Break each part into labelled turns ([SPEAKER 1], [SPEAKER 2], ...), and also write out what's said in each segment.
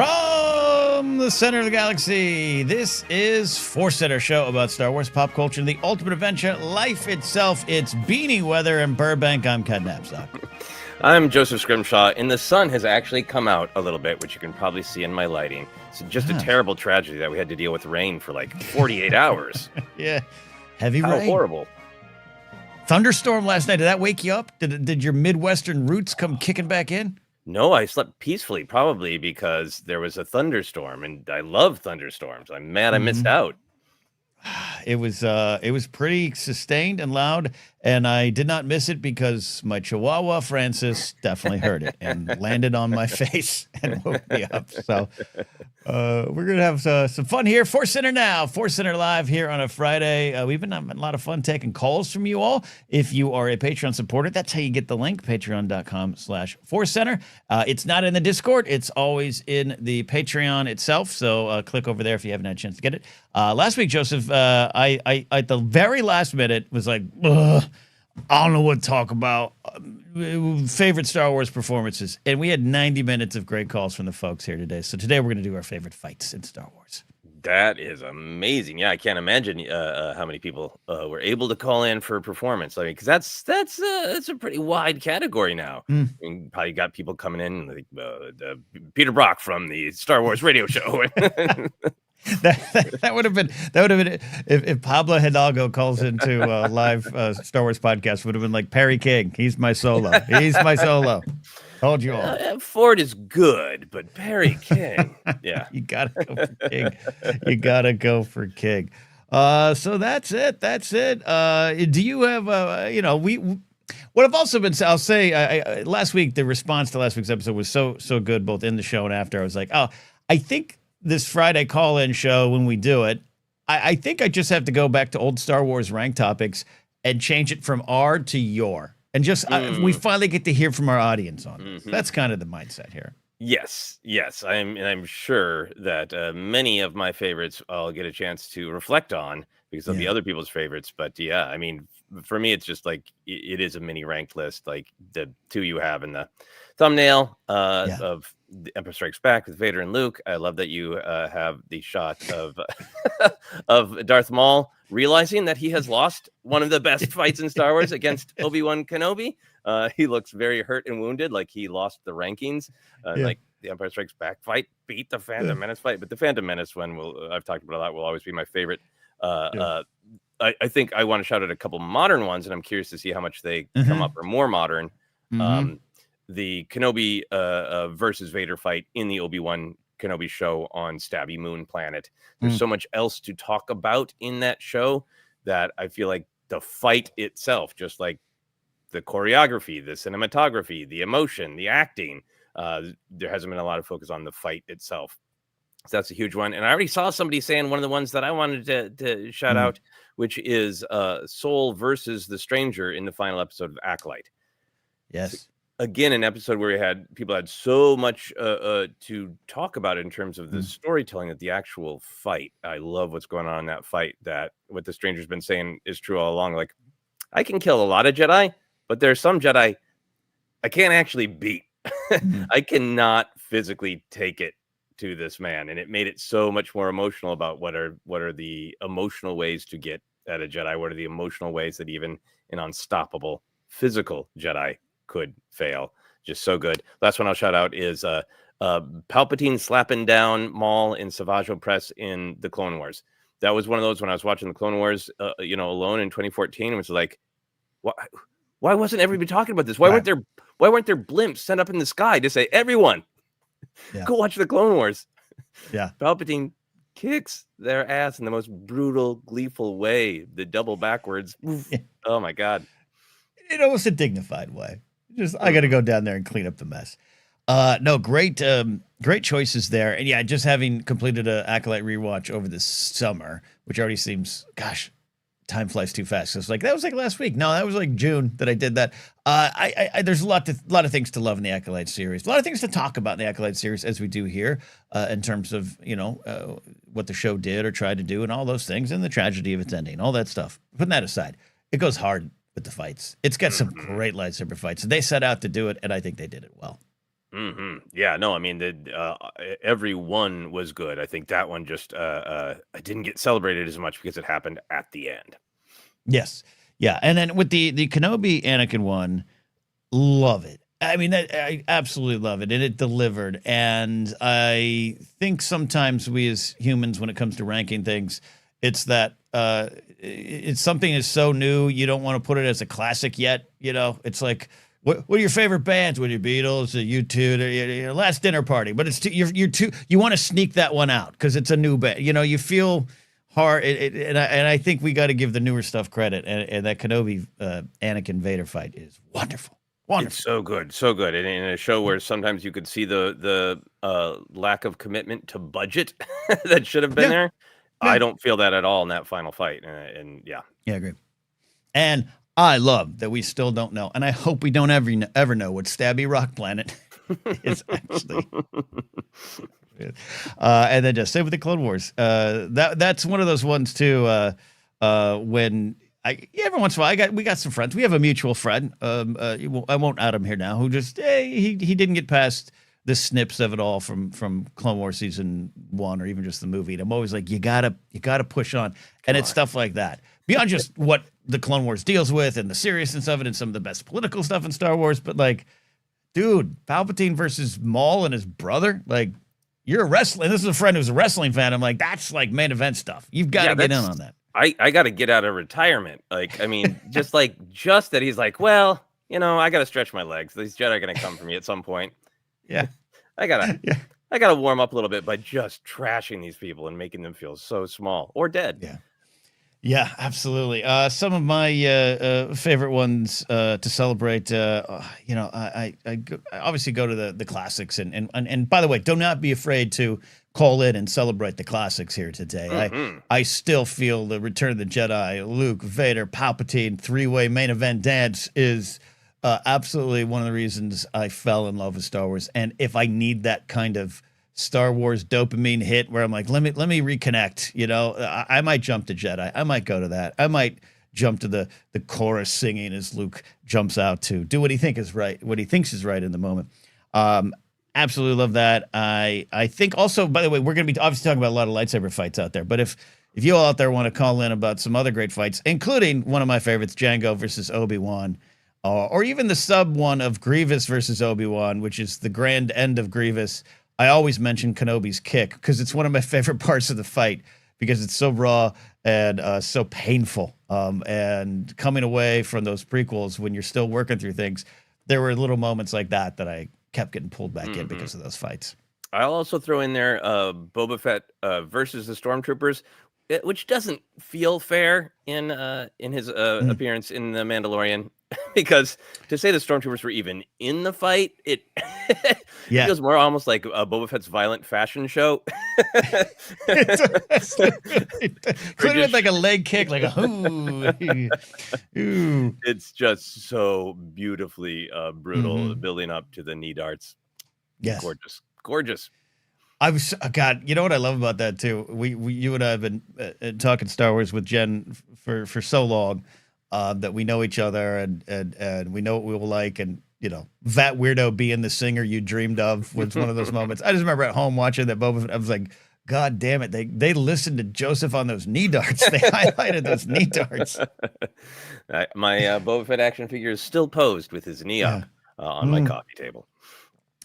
[SPEAKER 1] From the center of the galaxy, this is ForceCenter, show about Star Wars, pop culture, and the ultimate adventure, life itself. It's beanie weather in Burbank. I'm Ken Napzok.
[SPEAKER 2] I'm Joseph Scrimshaw, and the sun has actually come out a little bit, which you can probably see in my lighting. It's just a terrible tragedy that we had to deal with rain for like 48 hours.
[SPEAKER 1] Yeah. Heavy
[SPEAKER 2] How
[SPEAKER 1] rain.
[SPEAKER 2] horrible.
[SPEAKER 1] Thunderstorm last night. Did that wake you up? Did your Midwestern roots come kicking back in?
[SPEAKER 2] No, I slept peacefully, probably because there was a thunderstorm, and I love thunderstorms. I'm mad I missed out.
[SPEAKER 1] It was pretty sustained and loud, and I did not miss it because my Chihuahua Francis definitely heard it and landed on my face and woke me up. So we're gonna have some fun here. ForceCenter now, ForceCenter live here on a Friday. We've been having a lot of fun taking calls from you all. If you are a Patreon supporter, that's how you get the link: patreon.com/ForceCenter. It's not in the Discord; it's always in the Patreon itself. So click over there if you haven't had a chance to get it. Last week, Joseph, I at the very last minute was like, ugh, I don't know what to talk about. Favorite Star Wars performances. And we had 90 minutes of great calls from the folks here today. So today we're going to do our favorite fights in Star Wars.
[SPEAKER 2] That is amazing. Yeah, I can't imagine how many people were able to call in for performance. I mean, because that's a pretty wide category now. I mean, probably got people coming in like Peter Brock from the Star Wars radio show.
[SPEAKER 1] That would have been if Pablo Hidalgo calls into a live Star Wars podcast, would have been like Perry King. He's my solo. Told you all.
[SPEAKER 2] Ford is good, but Perry King. Yeah.
[SPEAKER 1] You gotta go for King. So that's it. Do you have what I've also been, I'll say, last week, the response to last week's episode was so good, both in the show and after. I was like, oh, I think this Friday call-in show, when we do it, I think I just have to go back to old Star Wars rank topics and change it from R to your. And just we finally get to hear from our audience on this. That's kind of the mindset here.
[SPEAKER 2] Yes. I'm sure that many of my favorites I'll get a chance to reflect on because of the other people's favorites. But yeah, I mean, for me, it's just like it is a mini ranked list, like the two you have in the thumbnail of The Empire Strikes Back with Vader and Luke. I love that you have the shot of of Darth Maul realizing that he has lost one of the best fights in Star Wars against Obi-Wan Kenobi. He looks very hurt and wounded, like he lost the rankings. Like the Empire Strikes Back fight beat the Phantom Menace fight, but the Phantom Menace one I've talked about a lot, will always be my favorite. I think I want to shout out a couple modern ones, and I'm curious to see how much they come up for more modern. The Kenobi versus Vader fight in the Obi-Wan Kenobi show on Stabby Moon Planet. There's so much else to talk about in that show that I feel like the fight itself, just like the choreography, the cinematography, the emotion, the acting, there hasn't been a lot of focus on the fight itself. So that's a huge one. And I already saw somebody saying one of the ones that I wanted to shout out, which is Soul versus the Stranger in the final episode of Acolyte.
[SPEAKER 1] Yes.
[SPEAKER 2] So, again, an episode where people had so much to talk about in terms of the storytelling, that the actual fight. I love what's going on in that fight. That what the Stranger's been saying is true all along. Like, I can kill a lot of Jedi, but there's some Jedi I can't actually beat. I cannot physically take it to this man, and it made it so much more emotional about what are the emotional ways to get at a Jedi. What are the emotional ways that even an unstoppable physical Jedi could fail. Just so good. Last one I'll shout out is Palpatine slapping down Maul in Savage Opress in the Clone Wars. That was one of those when I was watching the Clone Wars, alone in 2014. It was like, why wasn't everybody talking about this? Why weren't there blimps sent up in the sky to say, everyone, go watch the Clone Wars?
[SPEAKER 1] Yeah.
[SPEAKER 2] Palpatine kicks their ass in the most brutal, gleeful way. The double backwards. Oh my God.
[SPEAKER 1] In almost a dignified way. Just, I got to go down there and clean up the mess. No, great choices there. And yeah, just having completed an Acolyte rewatch over this summer, which already seems, gosh, time flies too fast. So it's like, that was like last week. No, that was like June that I did that. There's a lot of things to love in the Acolyte series. A lot of things to talk about in the Acolyte series, as we do here, in terms of, what the show did or tried to do and all those things, and the tragedy of its ending, all that stuff. Putting that aside, it goes hard with the fights. It's got some great lightsaber fights. They set out to do it, and I think they did it well.
[SPEAKER 2] Yeah, no, I mean, every one was good. I think that one just I didn't get celebrated as much because it happened at the end.
[SPEAKER 1] Yes. Yeah. And then with the Kenobi Anakin one, love it. I mean, I absolutely love it. And it delivered. And I think sometimes we as humans, when it comes to ranking things, it's that it's something that's so new, you don't want to put it as a classic yet. You know, it's like, what are your favorite bands? What are your Beatles, U2, your Last Dinner Party? But it's you're too, you want to sneak that one out because it's a new band. You know, you feel hard. And I think we got to give the newer stuff credit. And that Kenobi Anakin Vader fight is wonderful. Wonderful.
[SPEAKER 2] It's so good, so good. And in a show where sometimes you could see the lack of commitment to budget that should have been there,
[SPEAKER 1] Yeah.
[SPEAKER 2] I don't feel that at all in that final fight. And yeah,
[SPEAKER 1] I agree. And I love that we still don't know, and I hope we don't ever know what Stabby Rock Planet is actually. And then just same with the Clone Wars. That's one of those ones too. When every once in a while, we got some friends. We have a mutual friend. I won't out him here now. Who just he didn't get past the snips of it all from Clone Wars season 1 or even just the movie. And I'm always like, you gotta push on, and it's stuff like that beyond just what the Clone Wars deals with and the seriousness of it and some of the best political stuff in Star Wars. But like, dude, Palpatine versus Maul and his brother, like. You're a wrestler. This is a friend who's a wrestling fan. I'm like, that's like main event stuff. You've got to get in on that.
[SPEAKER 2] I got to get out of retirement. Like, I mean, just that he's like, well, you know, I got to stretch my legs. These Jedi are going to come for me at some point.
[SPEAKER 1] Yeah.
[SPEAKER 2] I gotta warm up a little bit by just trashing these people and making them feel so small or dead.
[SPEAKER 1] Yeah. Yeah, absolutely. Some of my favorite ones to celebrate, I obviously go to the classics. And by the way, do not be afraid to call in and celebrate the classics here today. I still feel the Return of the Jedi, Luke, Vader, Palpatine, three-way main event dance is absolutely one of the reasons I fell in love with Star Wars. And if I need that kind of Star Wars dopamine hit where I'm like, let me reconnect, you know, I might jump to Jedi. I might go to that. I might jump to the chorus singing as Luke jumps out to do what he thinks is right in the moment. Absolutely love that. I think also, by the way, we're going to be obviously talking about a lot of lightsaber fights out there, but if you all out there want to call in about some other great fights, including one of my favorites, Jango versus Obi-Wan, or even the sub one of Grievous versus Obi-Wan, which is the grand end of Grievous. I always mention Kenobi's kick because it's one of my favorite parts of the fight because it's so raw and so painful. And coming away from those prequels when you're still working through things, there were little moments like that I kept getting pulled back in because of those fights.
[SPEAKER 2] I'll also throw in there Boba Fett versus the Stormtroopers, which doesn't feel fair in his appearance in The Mandalorian. Because to say the Stormtroopers were even in the fight, it feels more almost like Boba Fett's violent fashion show.
[SPEAKER 1] Including with like a leg kick, like a ooh.
[SPEAKER 2] It's just so beautifully brutal, building up to the knee darts.
[SPEAKER 1] Yes,
[SPEAKER 2] gorgeous.
[SPEAKER 1] God, you know what I love about that too? You and I have been talking Star Wars with Jen for so long. That we know each other and we know what we will like. And, you know, that weirdo being the singer you dreamed of was one of those moments. I just remember at home watching that Boba Fett. I was like, God damn it. They listened to Joseph on those knee darts. They highlighted those knee darts.
[SPEAKER 2] My Boba Fett action figure is still posed with his knee up on my coffee table.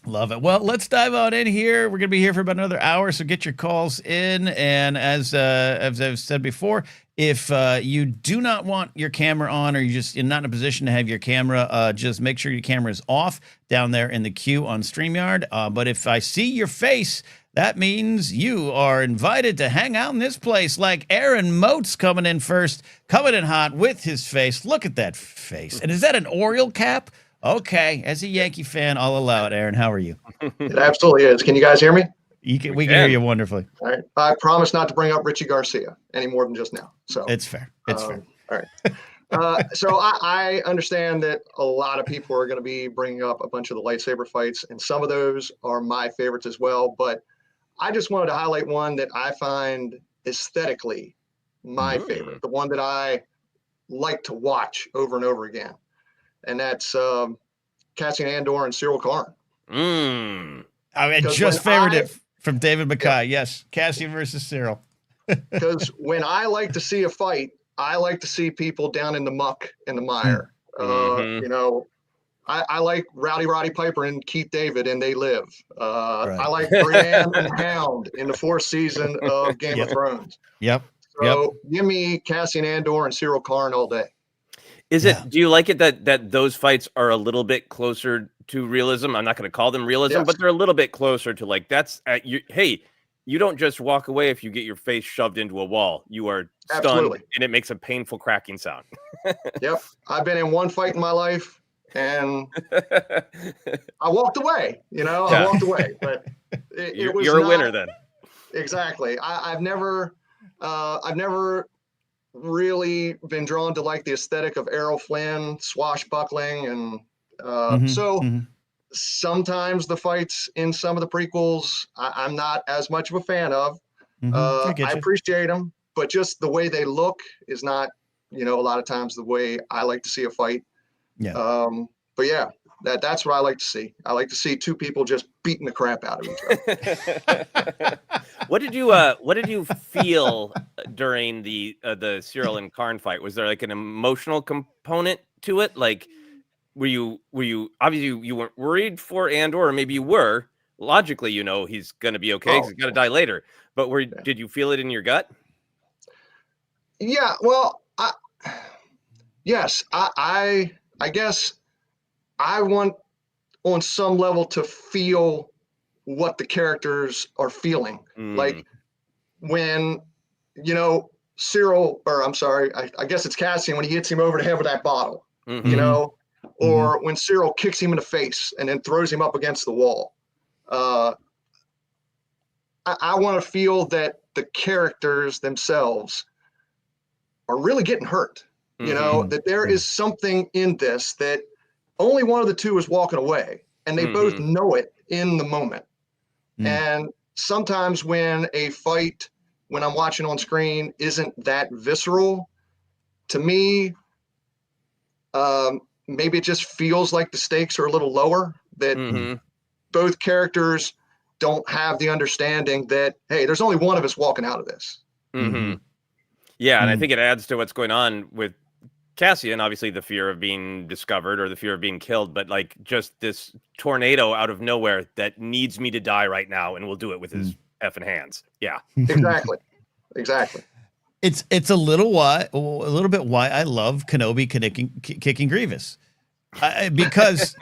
[SPEAKER 1] Love it. Well, let's dive on in here. We're going to be here for about another hour, so get your calls in. And as I've said before, if you do not want your camera on or you're not in a position to have your camera, just make sure your camera is off down there in the queue on StreamYard. But if I see your face, that means you are invited to hang out in this place like Aaron Moats coming in first, coming in hot with his face. Look at that face. And is that an Oriole cap? Okay, as a Yankee fan, I'll allow it. Aaron, how are you?
[SPEAKER 3] It absolutely is. Can you guys hear me?
[SPEAKER 1] We can hear you wonderfully.
[SPEAKER 3] All right. I promise not to bring up Richie Garcia any more than just now. So
[SPEAKER 1] it's fair. It's fair.
[SPEAKER 3] All right. So I understand that a lot of people are going to be bringing up a bunch of the lightsaber fights, and some of those are my favorites as well. But I just wanted to highlight one that I find aesthetically my favorite, the one that I like to watch over and over again. And that's Cassian Andor and Cyril Karn.
[SPEAKER 2] Mm.
[SPEAKER 1] I
[SPEAKER 3] 'Cause
[SPEAKER 1] just
[SPEAKER 3] when
[SPEAKER 1] favored
[SPEAKER 3] I-
[SPEAKER 1] it from David McKay. Yes, Cassian versus Cyril.
[SPEAKER 3] Because when I like to see a fight, I like to see people down in the muck and the mire.
[SPEAKER 2] Mhm.
[SPEAKER 3] You know, I like Rowdy Roddy Piper and Keith David, and They Live.
[SPEAKER 1] Right.
[SPEAKER 3] I like Brienne and Hound in the fourth season of Game
[SPEAKER 1] Yep.
[SPEAKER 3] of Thrones.
[SPEAKER 1] Yep.
[SPEAKER 3] So give me Cassian Andor and Cyril Karn all day.
[SPEAKER 2] Is
[SPEAKER 1] Yeah.
[SPEAKER 2] it? Do you like it that those fights are a little bit closer to realism? I'm not going to call them realism,
[SPEAKER 3] Yes.
[SPEAKER 2] but they're a little bit closer to like that's you. Hey, you don't just walk away if you get your face shoved into a wall. You are stunned,
[SPEAKER 3] Absolutely.
[SPEAKER 2] and it makes a painful cracking sound.
[SPEAKER 3] Yep. I've been in one fight in my life, and I walked away. You know,
[SPEAKER 2] Yeah.
[SPEAKER 3] I walked away, but it was
[SPEAKER 2] you're a
[SPEAKER 3] not,
[SPEAKER 2] winner then.
[SPEAKER 3] Exactly. I've never really been drawn to like the aesthetic of Errol Flynn, swashbuckling, and so
[SPEAKER 1] Mhm.
[SPEAKER 3] sometimes the fights in some of the prequels I'm not as much of a fan of.
[SPEAKER 1] I
[SPEAKER 3] I
[SPEAKER 1] get you.
[SPEAKER 3] appreciate them, but just the way they look is not, a lot of times the way I like to see a fight.
[SPEAKER 1] Yeah.
[SPEAKER 3] But yeah, that's what I like to see. I like to see two people just beating the crap out of each other.
[SPEAKER 2] What did you feel during the Cyril and Karn fight? Was there like an emotional component to it? Like, were you obviously you weren't worried for Andor, or maybe you were. Logically, he's gonna be okay because he's gonna die later. But did you feel it in your gut?
[SPEAKER 3] Yeah, well, yes, I guess I want on some level to feel what the characters are feeling. Like when, Cyril, or I'm sorry, I guess it's Cassian when he hits him over the head with that bottle, or when Cyril kicks him in the face and then throws him up against the wall. I want to feel that the characters themselves are really getting hurt. That there is something in this that only one of the two is walking away, and they both know it in the moment. And sometimes when a fight, when I'm watching on screen, isn't that visceral, to me, maybe it just feels like the stakes are a little lower, that both characters don't have the understanding that, hey, there's only one of us walking out of this.
[SPEAKER 2] Yeah, and I think it adds to what's going on with Cassian, obviously the fear of being discovered or the fear of being killed, but like just this tornado out of nowhere that needs me to die right now and will do it with his effing hands. Yeah.
[SPEAKER 3] Exactly.
[SPEAKER 1] It's a little bit why I love Kenobi kicking Grievous, because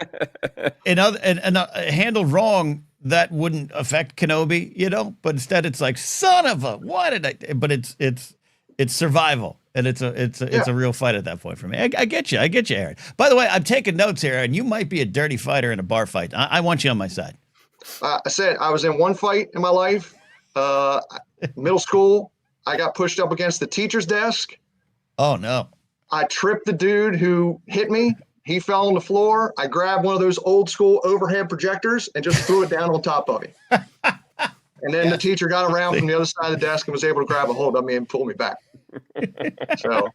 [SPEAKER 1] handled wrong, that wouldn't affect Kenobi, but instead it's like, son of a, why did I? But it's survival, and it's a real fight at that point for me. I get you, Aaron. By the way, I'm taking notes here, and you might be a dirty fighter in a bar fight. I want you on my side.
[SPEAKER 3] I said I was in one fight in my life, middle school. I got pushed up against the teacher's desk.
[SPEAKER 1] Oh no!
[SPEAKER 3] I tripped the dude who hit me. He fell on the floor. I grabbed one of those old school overhead projectors and just threw it down on top of him. And then the teacher got around from the other side of the desk and was able to grab a hold of me and pull me back. So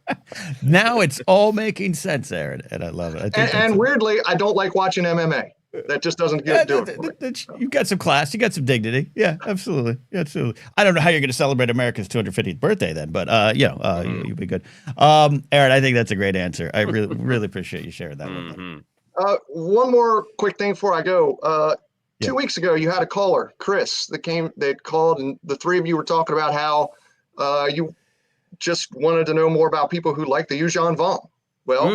[SPEAKER 1] now it's all making sense, Aaron, and I love it.
[SPEAKER 3] And weirdly, I don't like watching MMA. That just doesn't do it for me.
[SPEAKER 1] You've got some class. You got some dignity. Yeah, absolutely. I don't know how you're going to celebrate America's 250th birthday then, but you'll be good. Aaron, I think that's a great answer. I really, really appreciate you sharing that with me.
[SPEAKER 3] One more quick thing before I go. 2 weeks ago, you had a caller, Chris, that called, and the three of you were talking about how you just wanted to know more about people who like the Yuuzhan Vong. Well,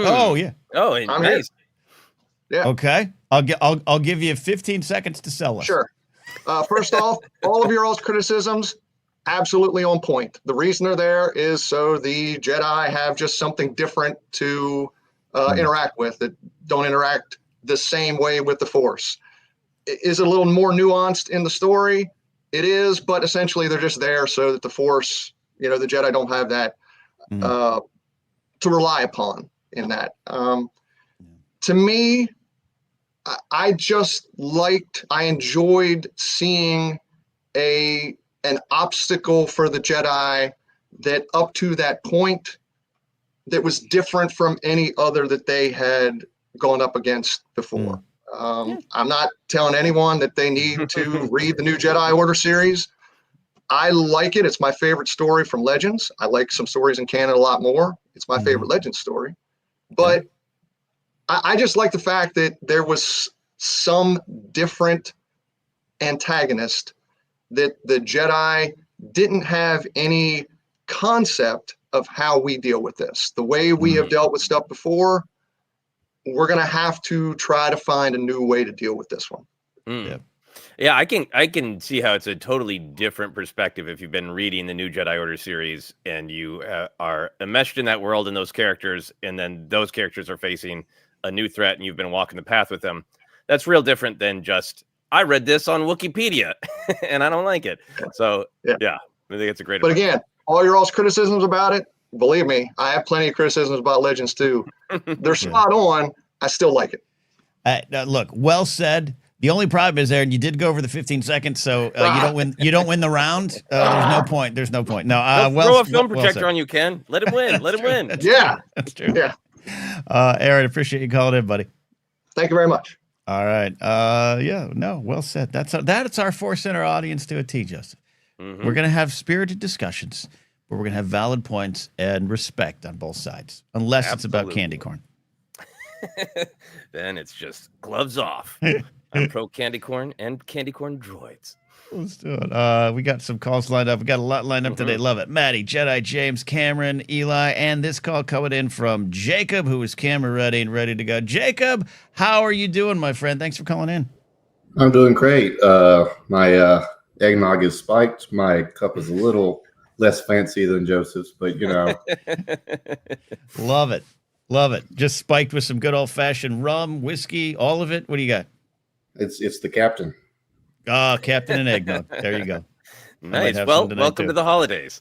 [SPEAKER 2] I'm nice.
[SPEAKER 3] Yeah.
[SPEAKER 1] Okay. I'll give you 15 seconds to sell us.
[SPEAKER 3] Sure. First off, all of your all's criticisms, absolutely on point. The reason they're there is so the Jedi have just something different to interact with, that don't interact the same way with the Force. Is it a little more nuanced in the story? It is, but essentially they're just there so that the Force, the Jedi don't have that to rely upon in that. To me, I enjoyed seeing an obstacle for the Jedi that up to that point that was different from any other that they had gone up against before.
[SPEAKER 1] Yeah.
[SPEAKER 3] I'm not telling anyone that they need to read the new Jedi Order series. I like it. It's my favorite story from Legends. I like some stories in canon a lot more. It's my favorite Legends story. But I just like the fact that there was some different antagonist, that the Jedi didn't have any concept of how we deal with this. The way we have dealt with stuff before, we're going to have to try to find a new way to deal with this one.
[SPEAKER 2] Yeah. Yeah, I can see how it's a totally different perspective if you've been reading the new Jedi Order series and you are enmeshed in that world and those characters, and then those characters are facing a new threat and you've been walking the path with them. That's real different than just, I read this on Wikipedia and I don't like it. So yeah, I think it's a great.
[SPEAKER 3] But again, all your all's criticisms about it, believe me, I have plenty of criticisms about Legends too. They're spot on. I still like it.
[SPEAKER 1] Look, well said. The only problem is, Aaron, you did go over the 15 seconds, so you don't win. You don't win the round. There's no point. There's no point. No,
[SPEAKER 2] throw a film projector on you, Ken. Let him win. Let him win.
[SPEAKER 1] That's true.
[SPEAKER 3] Yeah.
[SPEAKER 1] Aaron, appreciate you calling in, buddy.
[SPEAKER 3] Thank you very much.
[SPEAKER 1] All right. Well said. That's our ForceCenter audience to a T, Joseph. We're gonna have spirited discussions, but we're gonna have valid points and respect on both sides, unless it's about candy corn.
[SPEAKER 2] Then it's just gloves off. I'm pro candy corn and candy corn droids.
[SPEAKER 1] Let's do it. We got some calls lined up. We got a lot lined up today. Love it. Maddie, Jedi, James, Cameron, Eli, and this call coming in from Jacob, who is camera ready and ready to go. Jacob, how are you doing, my friend? Thanks for calling in.
[SPEAKER 4] I'm doing great. My eggnog is spiked. My cup is a little less fancy than Joseph's, but you know.
[SPEAKER 1] Love it. Love it. Just spiked with some good old-fashioned rum, whiskey, all of it. What do you got?
[SPEAKER 4] It's the captain.
[SPEAKER 1] Oh, Captain and Eggnog. There you go.
[SPEAKER 2] Nice. Well, welcome to the holidays.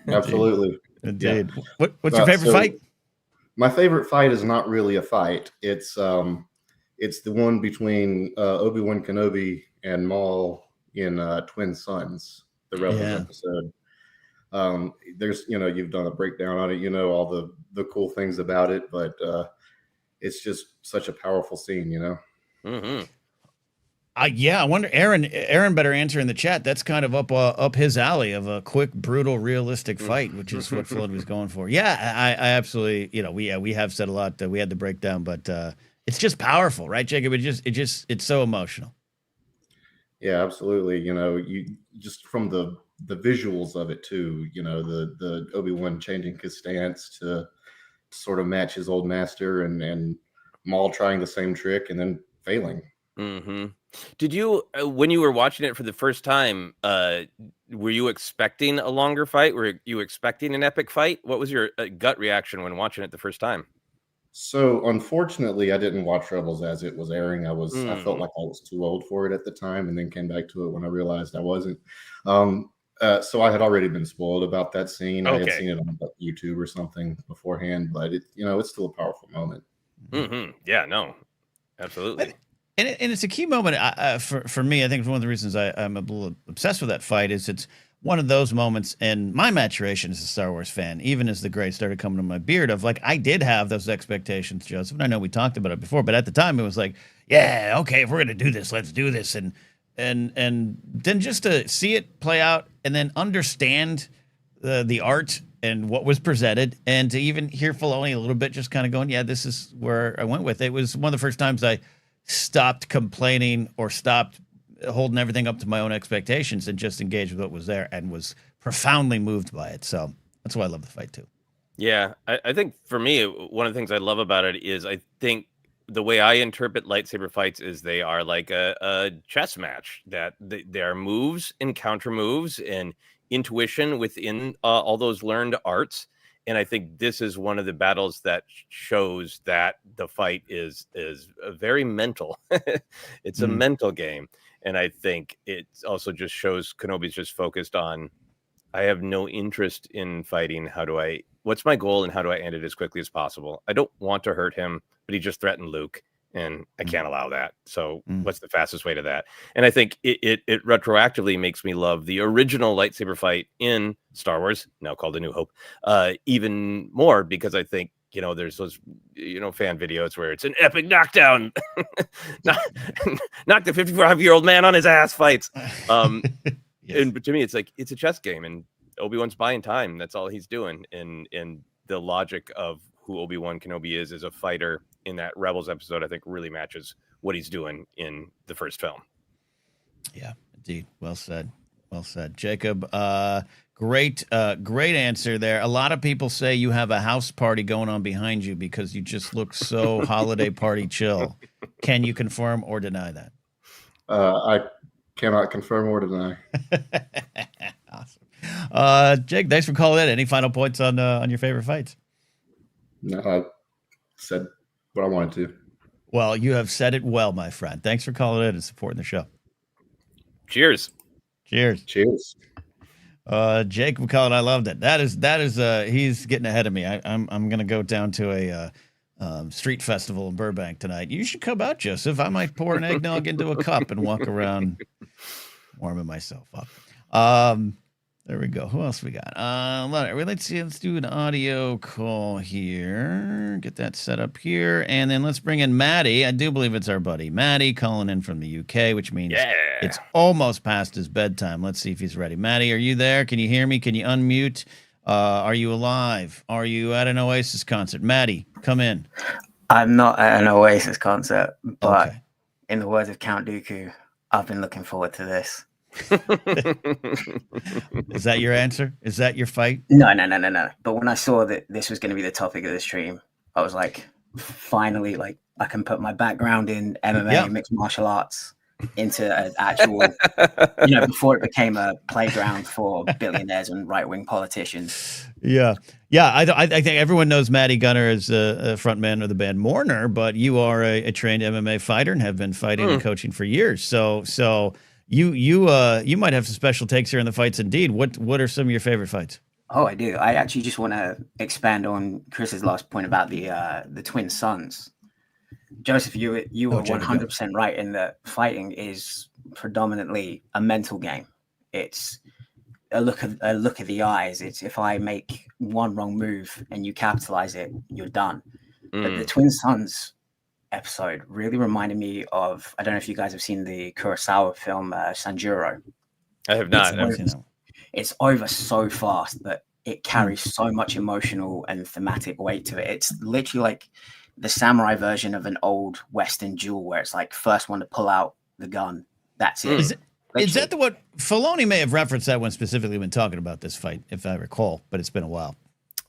[SPEAKER 4] Absolutely.
[SPEAKER 1] Indeed. Yeah. What's your favorite fight?
[SPEAKER 4] My favorite fight is not really a fight. It's the one between Obi-Wan Kenobi and Maul in Twin Suns, the Rebels episode. There's, you've done a breakdown on it, all the cool things about it, but it's just such a powerful scene,
[SPEAKER 1] I wonder, Aaron better answer in the chat. That's kind of up his alley of a quick, brutal, realistic fight, which is what Flood was going for. Yeah, I absolutely, we have said a lot that we had to break down, but it's just powerful, right, Jacob? It's so emotional.
[SPEAKER 4] Yeah, absolutely. You just from the visuals of it too, the Obi-Wan changing his stance to sort of match his old master, and Maul trying the same trick and then failing.
[SPEAKER 2] Did you, when you were watching it for the first time, were you expecting a longer fight? Were you expecting an epic fight? What was your gut reaction when watching it the first time?
[SPEAKER 4] So unfortunately, I didn't watch Rebels as it was airing. I felt like I was too old for it at the time, and then came back to it when I realized I wasn't. So I had already been spoiled about that scene. I had seen it on YouTube or something beforehand, but it's still a powerful moment.
[SPEAKER 2] Yeah, no, absolutely.
[SPEAKER 1] And it's a key moment for me. I think one of the reasons I'm a little obsessed with that fight is it's one of those moments in my maturation as a Star Wars fan, even as the gray started coming to my beard, of like, I did have those expectations, Joseph, and I know we talked about it before, but at the time it was like, yeah, okay, if we're going to do this, let's do this. And then just to see it play out and then understand the art and what was presented, and to even hear Filoni a little bit, just kind of going, yeah, this is where I went with it. It was one of the first times I stopped complaining or stopped holding everything up to my own expectations and just engaged with what was there, and was profoundly moved by it. So that's why I love the fight too.
[SPEAKER 2] Yeah, I think for me, one of the things I love about it is I think the way I interpret lightsaber fights is they are like a chess match, that there are moves and counter moves and intuition within all those learned arts. And I think this is one of the battles that shows that the fight is very mental. It's a mental game. And I think it also just shows Kenobi's just focused on, I have no interest in fighting. What's my goal and how do I end it as quickly as possible? I don't want to hurt him, but he just threatened Luke, and I can't allow that. So what's the fastest way to that? And I think it retroactively makes me love the original lightsaber fight in Star Wars, now called A New Hope, even more, because I think, you know, there's those, you know, fan videos where it's an epic knockdown, knock the 55-year-old man on his ass fights.
[SPEAKER 1] Yes.
[SPEAKER 2] But to me, it's like, it's a chess game, and Obi-Wan's buying time. That's all he's doing. And the logic of who Obi-Wan Kenobi is as a fighter in that Rebels episode, I think really matches what he's doing in the first film.
[SPEAKER 1] Yeah, indeed. Well said. Well said. Jacob, great answer there. A lot of people say you have a house party going on behind you because you just look so holiday party chill. Can you confirm or deny that?
[SPEAKER 4] I cannot confirm or deny.
[SPEAKER 1] Awesome. Jake, thanks for calling in. Any final points on your favorite fights?
[SPEAKER 4] No, I said what I wanted to.
[SPEAKER 1] Well, you have said it well, my friend. Thanks for calling in and supporting the show.
[SPEAKER 2] Cheers.
[SPEAKER 1] Cheers.
[SPEAKER 4] Cheers.
[SPEAKER 1] Jake McCullen, I loved it. That is he's getting ahead of me. I'm gonna go down to a street festival in Burbank tonight. You should come out, Joseph. I might pour an eggnog into a cup and walk around warming myself up. There we go. Who else we got? Let's see. Let's do an audio call here. Get that set up here. And then let's bring in Maddie. I do believe it's our buddy Maddie calling in from the UK, which means it's almost past his bedtime. Let's see if he's ready. Maddie, are you there? Can you hear me? Can you unmute? Are you alive? Are you at an Oasis concert? Maddie, come in.
[SPEAKER 5] I'm not at an Oasis concert, but
[SPEAKER 1] Okay.
[SPEAKER 5] in the words of Count Dooku, I've been looking forward to this.
[SPEAKER 1] Is that your answer? Is that your fight?
[SPEAKER 5] No. But when I saw that this was going to be the topic of the stream, I was like, finally, like I can put my background in MMA, mixed martial arts, into an actual, before it became a playground for billionaires and right-wing politicians.
[SPEAKER 1] Yeah. I think everyone knows Maddie Gunner as a frontman of the band Mourner, but you are a trained MMA fighter and have been fighting and coaching for years. So you might have some special takes here in the fights. Indeed. What are some of your favorite fights?
[SPEAKER 5] Oh, I do. I actually just want to expand on Chris's last point about the twin sons. Joseph, you were 100% right in that fighting is predominantly a mental game. It's a look of the eyes. It's if I make one wrong move and you capitalize it, you're done. But the twin sons episode really reminded me of, I don't know if you guys have seen the Kurosawa film Sanjuro.
[SPEAKER 2] I have not.
[SPEAKER 5] It's over so fast, but it carries so much emotional and thematic weight to it. It's literally like the samurai version of an old Western duel where it's like first one to pull out the gun. That's it.
[SPEAKER 1] Is that the what Filoni may have referenced that one specifically when talking about this fight, if I recall, but it's been a while.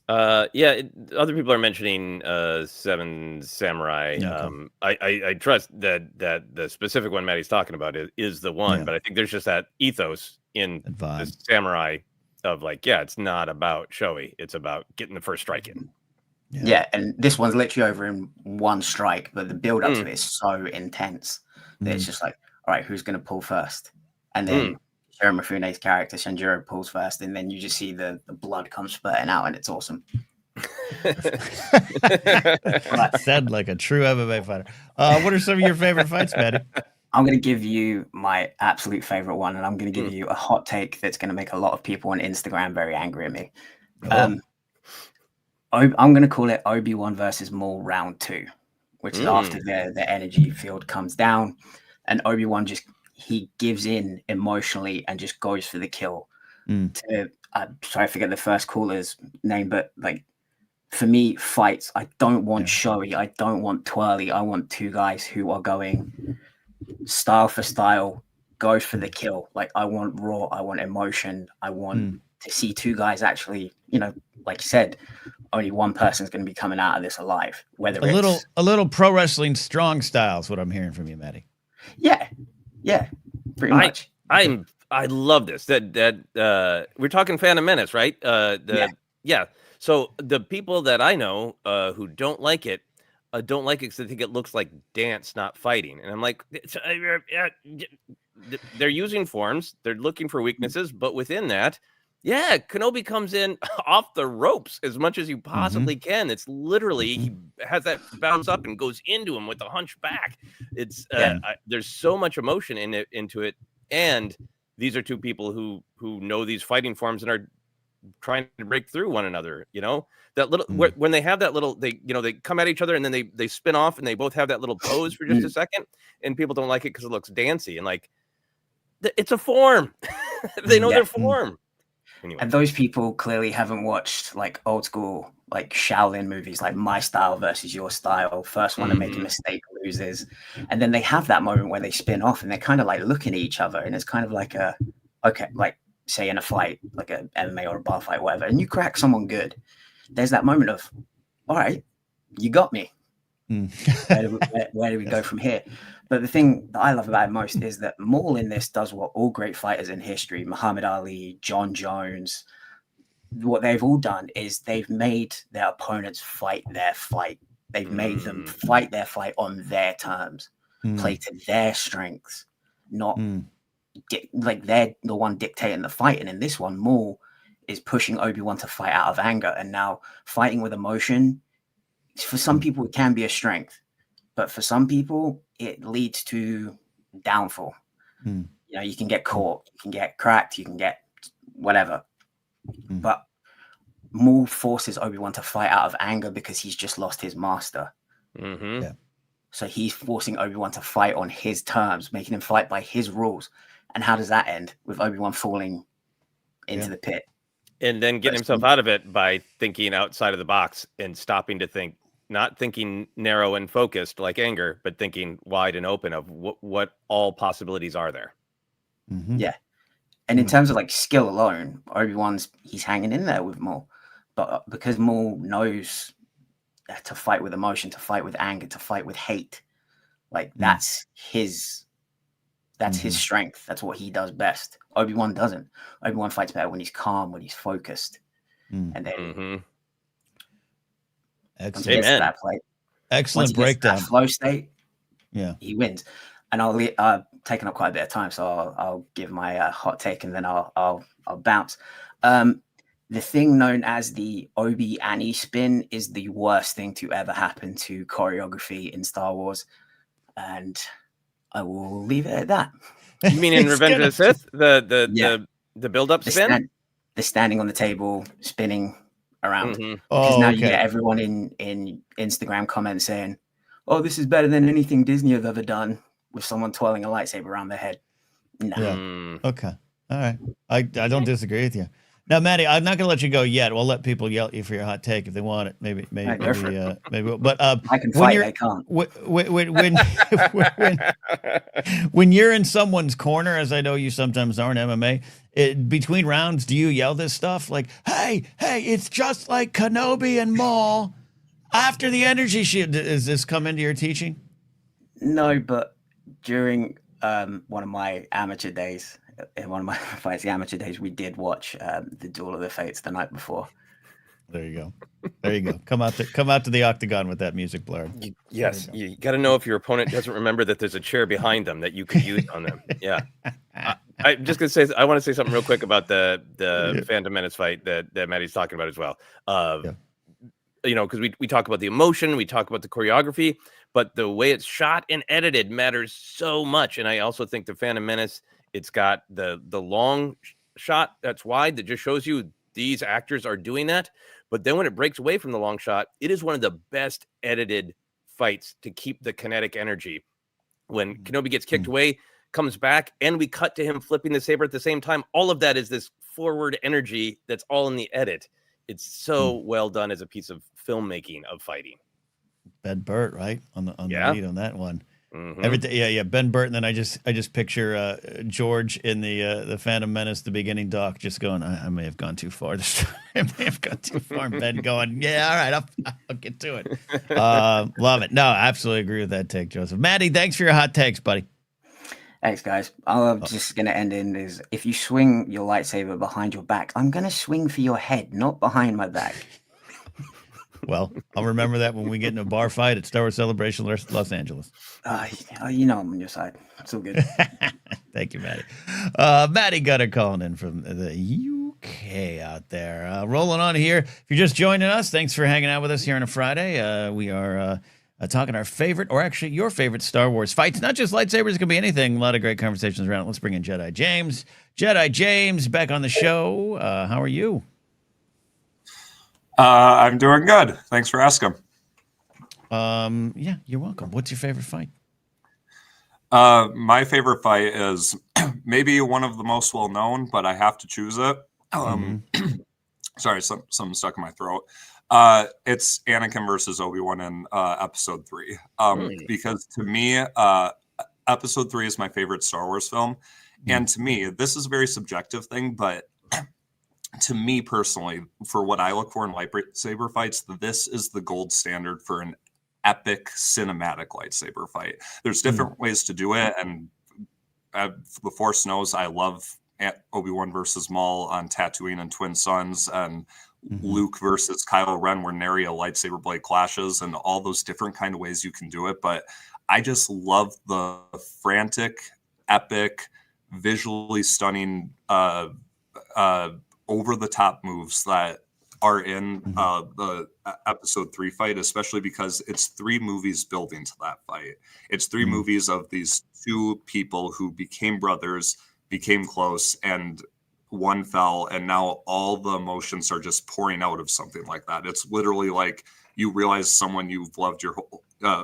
[SPEAKER 2] Other people are mentioning Seven Samurai.
[SPEAKER 1] Okay.
[SPEAKER 2] I trust that the specific one Maddie's talking about is the one, but I think there's just that ethos in the samurai of like, it's not about showy, it's about getting the first strike in.
[SPEAKER 5] Yeah, and this one's literally over in one strike, but the build up to it is so intense that it's just like, all right, who's going to pull first? And then Shiro Mifune's character Shinjiro pulls first, and then you just see the blood come spurting out, and it's awesome.
[SPEAKER 1] Said like a true MMA fighter. What are some of your favorite fights, Maddie?
[SPEAKER 5] I'm going to give you my absolute favorite one, and I'm going to give you a hot take that's going to make a lot of people on Instagram very angry at me. I'm going to call it Obi-Wan versus Maul round 2, which is after the energy field comes down, and Obi-Wan he gives in emotionally and just goes for the kill. I'm sorry, I forget the first caller's name, but like for me, fights, I don't want showy, I don't want twirly. I want two guys who are going style for style, go for the kill. Like I want raw, I want emotion, I want to see two guys actually, like you said, only one person's going to be coming out of this alive. Whether
[SPEAKER 1] a little pro wrestling strong style is what I'm hearing from you, Maddie.
[SPEAKER 5] Yeah, pretty much.
[SPEAKER 2] I love this. That we're talking Phantom Menace, right? So the people that I know who don't like it because they think it looks like dance, not fighting. And I'm like, they're using forms, they're looking for weaknesses, but within that, Kenobi comes in off the ropes as much as you possibly can. It's literally he has that bounce up and goes into him with a hunch back. It's there's so much emotion into it, and these are two people who know these fighting forms and are trying to break through one another. You know, that little when they have that little, they come at each other and then they spin off and they both have that little pose for just a second, and people don't like it because it looks dancey, and like it's a form. They know their form. Anyway.
[SPEAKER 5] And those people clearly haven't watched like old school, like Shaolin movies, like My Style versus Your Style. First one to make a mistake loses. And then they have that moment where they spin off and they're kind of like looking at each other. And it's kind of like like say in a fight, like a MMA or a bar fight, whatever, and you crack someone good. There's that moment of, all right, you got me. Where do we go from here? But the thing that I love about it most is that Maul in this does what all great fighters in history, Muhammad Ali, John Jones, what they've all done is they've made their opponents fight their fight. They've made them fight their fight on their terms, play to their strengths, not like they're the one dictating the fight. And in this one, Maul is pushing Obi-Wan to fight out of anger. And now fighting with emotion, for some people, it can be a strength. But for some people, it leads to downfall. You know, you can get caught, you can get cracked, you can get whatever. But Maul forces Obi-Wan to fight out of anger because he's just lost his master. So he's forcing Obi-Wan to fight on his terms, making him fight by his rules. And how does that end? With Obi-Wan falling into the pit.
[SPEAKER 2] And then getting himself out of it by thinking outside of the box and stopping to think, not thinking narrow and focused like anger, but thinking wide and open of what all possibilities are there.
[SPEAKER 5] Yeah. And in terms of like skill alone, he's hanging in there with Maul. But because Maul knows to fight with emotion, to fight with anger, to fight with hate, like that's his strength. That's what he does best. Obi-Wan doesn't. Obi-Wan fights better when he's calm, when he's focused. And then
[SPEAKER 1] excellent.
[SPEAKER 5] That play,
[SPEAKER 1] Excellent breakdown.
[SPEAKER 5] That flow state, he wins. And I've taken up quite a bit of time, so I'll give my hot take and then I'll bounce. The thing known as the Obi Annie spin is the worst thing to ever happen to choreography in Star Wars, and I will leave it at that.
[SPEAKER 2] You mean in Revenge of the Sith, the build-up spin,
[SPEAKER 5] the standing on the table, spinning around.
[SPEAKER 1] Because
[SPEAKER 5] now you get everyone in Instagram comments saying, "Oh, this is better than anything Disney have ever done," with someone twirling a lightsaber around their head. No.
[SPEAKER 1] Yeah. Okay. All right. I don't disagree with you. Now, Maddie, I'm not going to let you go yet. We'll let people yell at you for your hot take if they want it. Maybe. But
[SPEAKER 5] I can fight. I can't.
[SPEAKER 1] When you're in someone's corner, as I know you sometimes are in MMA, between rounds, do you yell this stuff like, "Hey, it's just like Kenobi and Maul after the energy shield"? Does this come into your teaching?
[SPEAKER 5] No, but during one of my amateur days. In one of my fights, the amateur days, we did watch the Duel of the Fates the night before.
[SPEAKER 1] There you go. Come out to the octagon with that music blaring.
[SPEAKER 2] Yes, you got to know if your opponent doesn't remember that there's a chair behind them that you could use on them. Yeah, I'm just gonna say I want to say something real quick about the Phantom Menace fight that Maddie's talking about as well. You know, because we talk about the emotion, we talk about the choreography, but the way it's shot and edited matters so much. And I also think the Phantom Menace, it's got the long shot that's wide that just shows you these actors are doing that. But then when it breaks away from the long shot, it is one of the best edited fights to keep the kinetic energy. When Kenobi gets kicked away, comes back, and we cut to him flipping the saber at the same time. All of that is this forward energy that's all in the edit. It's so well done as a piece of filmmaking of fighting.
[SPEAKER 1] Ben Burt, right? On the lead on that one. Everything, Ben Burtt, and then I just picture George in the Phantom Menace, the beginning doc, just going, I may have gone too far this time. I may have gone too far. And Ben going, yeah, all right, I'll get to it. Love it. No, I absolutely agree with that take, Joseph. Maddie, thanks for your hot takes, buddy.
[SPEAKER 5] Thanks, guys. I'm just going to end in is if you swing your lightsaber behind your back, I'm going to swing for your head, not behind my back.
[SPEAKER 1] Well, I'll remember that when we get in a bar fight at Star Wars Celebration Los Angeles.
[SPEAKER 5] You know I'm on your side. It's all good.
[SPEAKER 1] Thank you, Maddie. Maddie Gutter calling in from the UK out there. Rolling on here. If you're just joining us, thanks for hanging out with us here on a Friday. We are talking our favorite, or actually your favorite Star Wars fights. Not just lightsabers, it can be anything. A lot of great conversations around it. Let's bring in Jedi James. Jedi James, back on the show. How are you?
[SPEAKER 6] I'm doing good. Thanks for asking.
[SPEAKER 1] Yeah, you're welcome. What's your favorite fight?
[SPEAKER 6] My favorite fight is maybe one of the most well known, but I have to choose it. Sorry, something stuck in my throat. It's Anakin versus Obi-Wan in Episode 3. Because to me, Episode 3 is my favorite Star Wars film, and to me, this is a very subjective thing, but to me personally, for what I look for in lightsaber fights, this is the gold standard for an epic cinematic lightsaber fight. There's different ways to do it, and the Force knows I love Obi-Wan versus Maul on Tatooine and Twin Suns, and Luke versus Kylo Ren where nary a lightsaber blade clashes, and all those different kind of ways you can do it. But I just love the frantic, epic, visually stunning, over-the-top moves that are in the Episode 3 fight, especially because it's 3 movies building to that fight. It's 3 movies of these 2 people who became brothers, became close, and one fell, and now all the emotions are just pouring out of something like that. It's literally like you realize someone you've loved your whole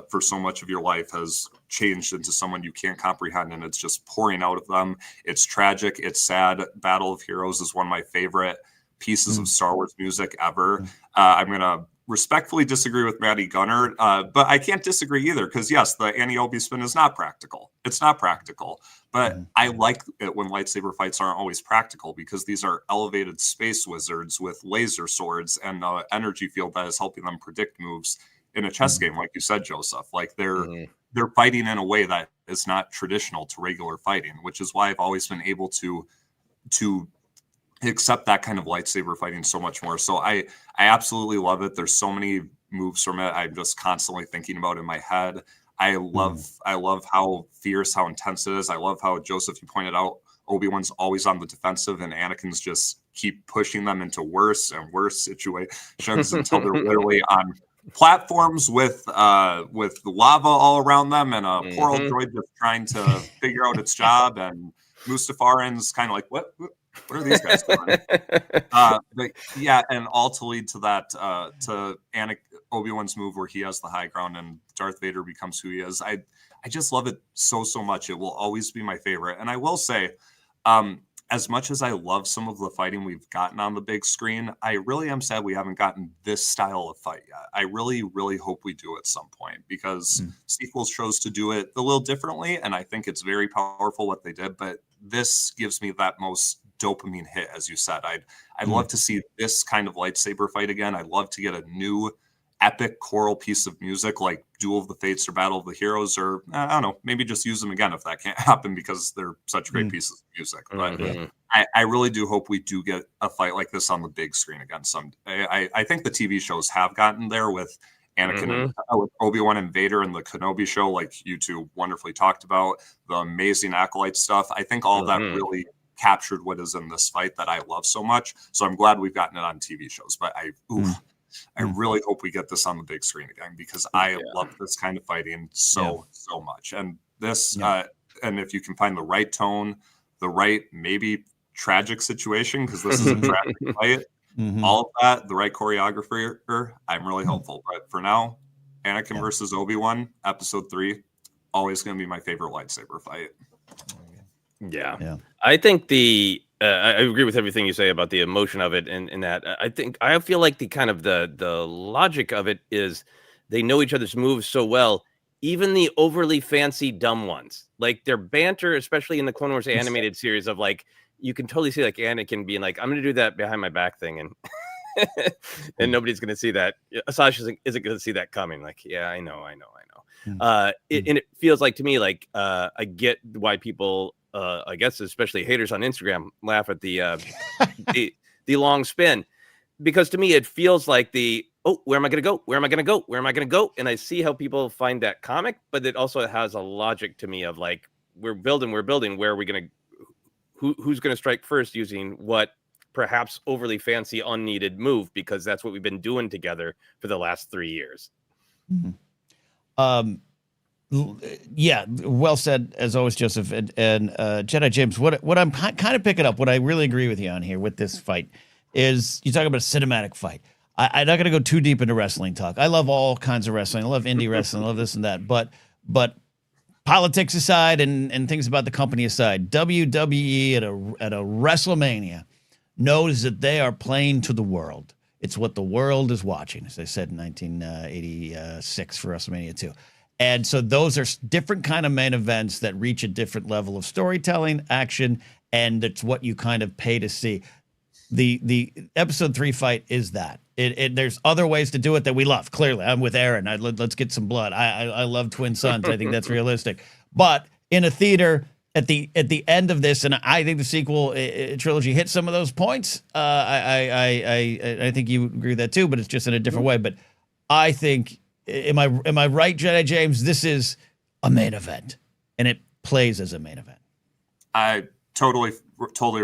[SPEAKER 6] for so much of your life has changed into someone you can't comprehend, and it's just pouring out of them. It's tragic. It's sad. Battle of Heroes is one of my favorite pieces of Star Wars music ever. I'm going to respectfully disagree with Maddie Gunner, but I can't disagree either, because yes, the Annie-Obi spin is not practical. It's not practical, but I like it when lightsaber fights aren't always practical, because these are elevated space wizards with laser swords and an energy field that is helping them predict moves in a chess game, like you said, Joseph. Like they're fighting in a way that is not traditional to regular fighting, which is why I've always been able to accept that kind of lightsaber fighting so much more. So I absolutely love it. There's so many moves from it I'm just constantly thinking about in my head. I love how fierce, how intense it is. I love how, Joseph, you pointed out, Obi-Wan's always on the defensive, and Anakin's just keep pushing them into worse and worse situations until they're literally on platforms with lava all around them, and a poor old droid just trying to figure out its job, and Mustafarin's kind of like, what are these guys doing? But yeah, and all to lead to that, to Obi-Wan's move where he has the high ground and Darth Vader becomes who he is. I just love it so much. It will always be my favorite. And I will say, as much as I love some of the fighting we've gotten on the big screen, I really am sad we haven't gotten this style of fight yet. I really, really hope we do at some point, because sequels chose to do it a little differently, and I think it's very powerful what they did, but this gives me that most dopamine hit, as you said. I'd love to see this kind of lightsaber fight again. I'd love to get a new epic choral piece of music like Duel of the Fates or Battle of the Heroes, or I don't know, maybe just use them again if that can't happen, because they're such great pieces of music. But I really do hope we do get a fight like this on the big screen again someday. I think the TV shows have gotten there with Anakin and with Obi-Wan and Vader, and the Kenobi show, like you two wonderfully talked about, the amazing Acolyte stuff. I think all of that really captured what is in this fight that I love so much. So I'm glad we've gotten it on TV shows, but I really hope we get this on the big screen again, because I love this kind of fighting so much. And this, and if you can find the right tone, the right maybe tragic situation, because this is a tragic fight, all of that, the right choreographer, I'm really hopeful. But for now, Anakin versus Obi-Wan, Episode 3, always going to be my favorite lightsaber fight.
[SPEAKER 2] Yeah. I think I agree with everything you say about the emotion of it, and that I feel like the kind of the logic of it is they know each other's moves so well, even the overly fancy dumb ones, like their banter, especially in the Clone Wars animated series, of like, you can totally see like Anakin being like, I'm going to do that behind my back thing, and and nobody's going to see that. Asajj isn't going to see that coming. Like, yeah, I know. And it feels like to me like I get why people, I guess especially haters on Instagram, laugh at the long spin, because to me it feels like where am I going to go? Where am I going to go? Where am I going to go? And I see how people find that comic, but it also has a logic to me of like, we're building. Where are we going to? Who's going to strike first using what perhaps overly fancy, unneeded move, because that's what we've been doing together for the last 3 years.
[SPEAKER 1] Yeah, well said as always, Joseph. And Jedi James, what I'm kind of picking up, what I really agree with you on here with this fight is you talk about a cinematic fight. I'm not going to go too deep into wrestling talk. I love all kinds of wrestling. I love indie wrestling. I love this and that. But politics aside and things about the company aside, WWE at a WrestleMania knows that they are playing to the world. It's what the world is watching, as I said in 1986 for WrestleMania 2. And so those are different kind of main events that reach a different level of storytelling, action, and it's what you kind of pay to see. The episode 3 fight is that. There's other ways to do it that we love. Clearly, I'm with Aaron. Let's get some blood. I love Twin Sons. I think that's realistic. But in a theater, at the end of this, and I think the sequel trilogy hits some of those points. I think you agree with that too, but it's just in a different way. But I think, am I right, Jedi James? This is a main event, and it plays as a main event.
[SPEAKER 6] I totally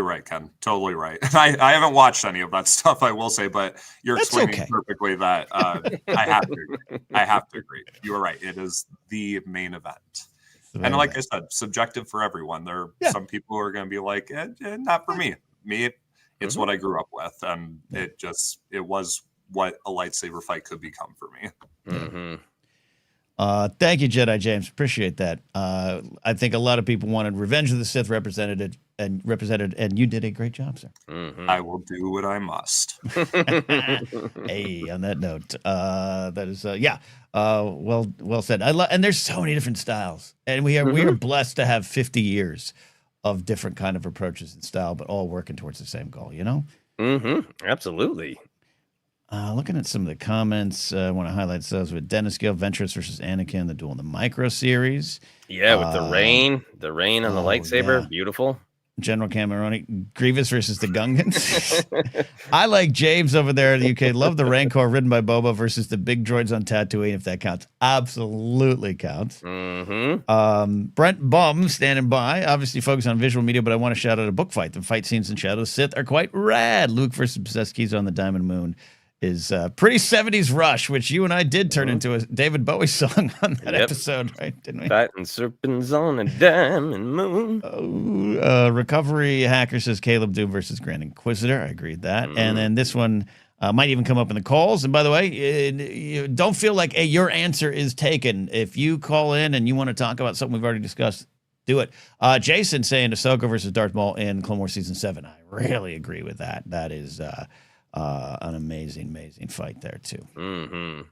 [SPEAKER 6] right, Ken. Totally right. I haven't watched any of that stuff, I will say, but you're explaining perfectly that I have to agree. I have to agree. You are right. It is the main event. And like I said, subjective for everyone. There are some people who are going to be like, not for me. It's what I grew up with. And it was what a lightsaber fight could become for me.
[SPEAKER 2] Mm-hmm.
[SPEAKER 1] Thank you, Jedi James. Appreciate that. I think a lot of people wanted Revenge of the Sith represented, and you did a great job, sir.
[SPEAKER 2] Mm-hmm.
[SPEAKER 6] I will do what I must.
[SPEAKER 1] Hey, on that note, that is well said. And there's so many different styles, and we are blessed to have 50 years of different kind of approaches and style, but all working towards the same goal. You know?
[SPEAKER 2] Mm-hmm. Absolutely.
[SPEAKER 1] Looking at some of the comments, I want to highlight those with Dennis Gale, Ventress versus Anakin, the Duel in the Micro series.
[SPEAKER 2] Yeah, with the rain on the lightsaber, beautiful.
[SPEAKER 1] General Cameroni, Grievous versus the Gungans. I like James over there in the UK. Love the Rancor ridden by Boba versus the big droids on Tatooine, if that counts. Absolutely counts.
[SPEAKER 2] Mm-hmm.
[SPEAKER 1] Brent Bum standing by. Obviously focus on visual media, but I want to shout out a book fight. The fight scenes in Shadow of the Sith are quite rad. Luke versus Possessed Keys on the Diamond Moon is pretty 70s Rush, which you and I did turn into a David Bowie song on that episode, right? Didn't we?
[SPEAKER 2] Fighting serpents on a diamond moon.
[SPEAKER 1] Recovery Hacker says Caleb Doom versus Grand Inquisitor. I agree with that. And then this one might even come up in the calls. And by the way, you don't feel like your answer is taken. If you call in and you want to talk about something we've already discussed, do it. Jason saying Ahsoka versus Darth Maul in Clone Wars Season 7. I really agree with that. That is an amazing fight there too.
[SPEAKER 2] Mm-hmm.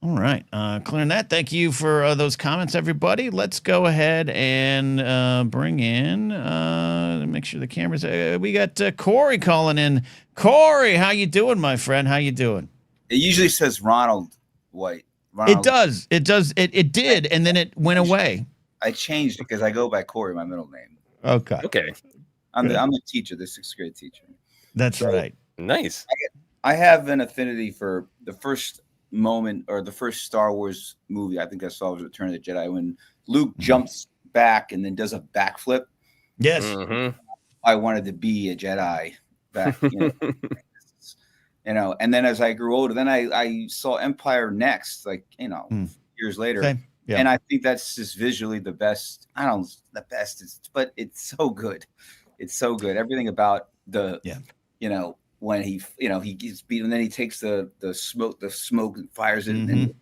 [SPEAKER 1] All right, clearing that. Thank you for those comments, everybody. Let's go ahead and bring in. Make sure the cameras. We got Corey calling in. Corey, how you doing, my friend? How you doing?
[SPEAKER 7] It usually says Ronald White. Ronald.
[SPEAKER 1] It does. It does. It did, and then it went away.
[SPEAKER 7] I changed it because I go by Corey, my middle name.
[SPEAKER 1] Okay.
[SPEAKER 7] I'm the teacher, the 6th grade teacher.
[SPEAKER 1] That's right.
[SPEAKER 2] Nice.
[SPEAKER 7] I have an affinity for the first moment or the first Star Wars movie I think I saw was Return of the Jedi, when Luke jumps back and then does a backflip.
[SPEAKER 1] Yes.
[SPEAKER 2] Mm-hmm.
[SPEAKER 7] I wanted to be a Jedi back, and then as I grew older, then I saw Empire next, years later.
[SPEAKER 1] Same. Yeah.
[SPEAKER 7] And I think that's just visually the best. I don't know the best, but it's so good. It's so good. Everything about when he gets beat and then he takes the smoke and fires it, and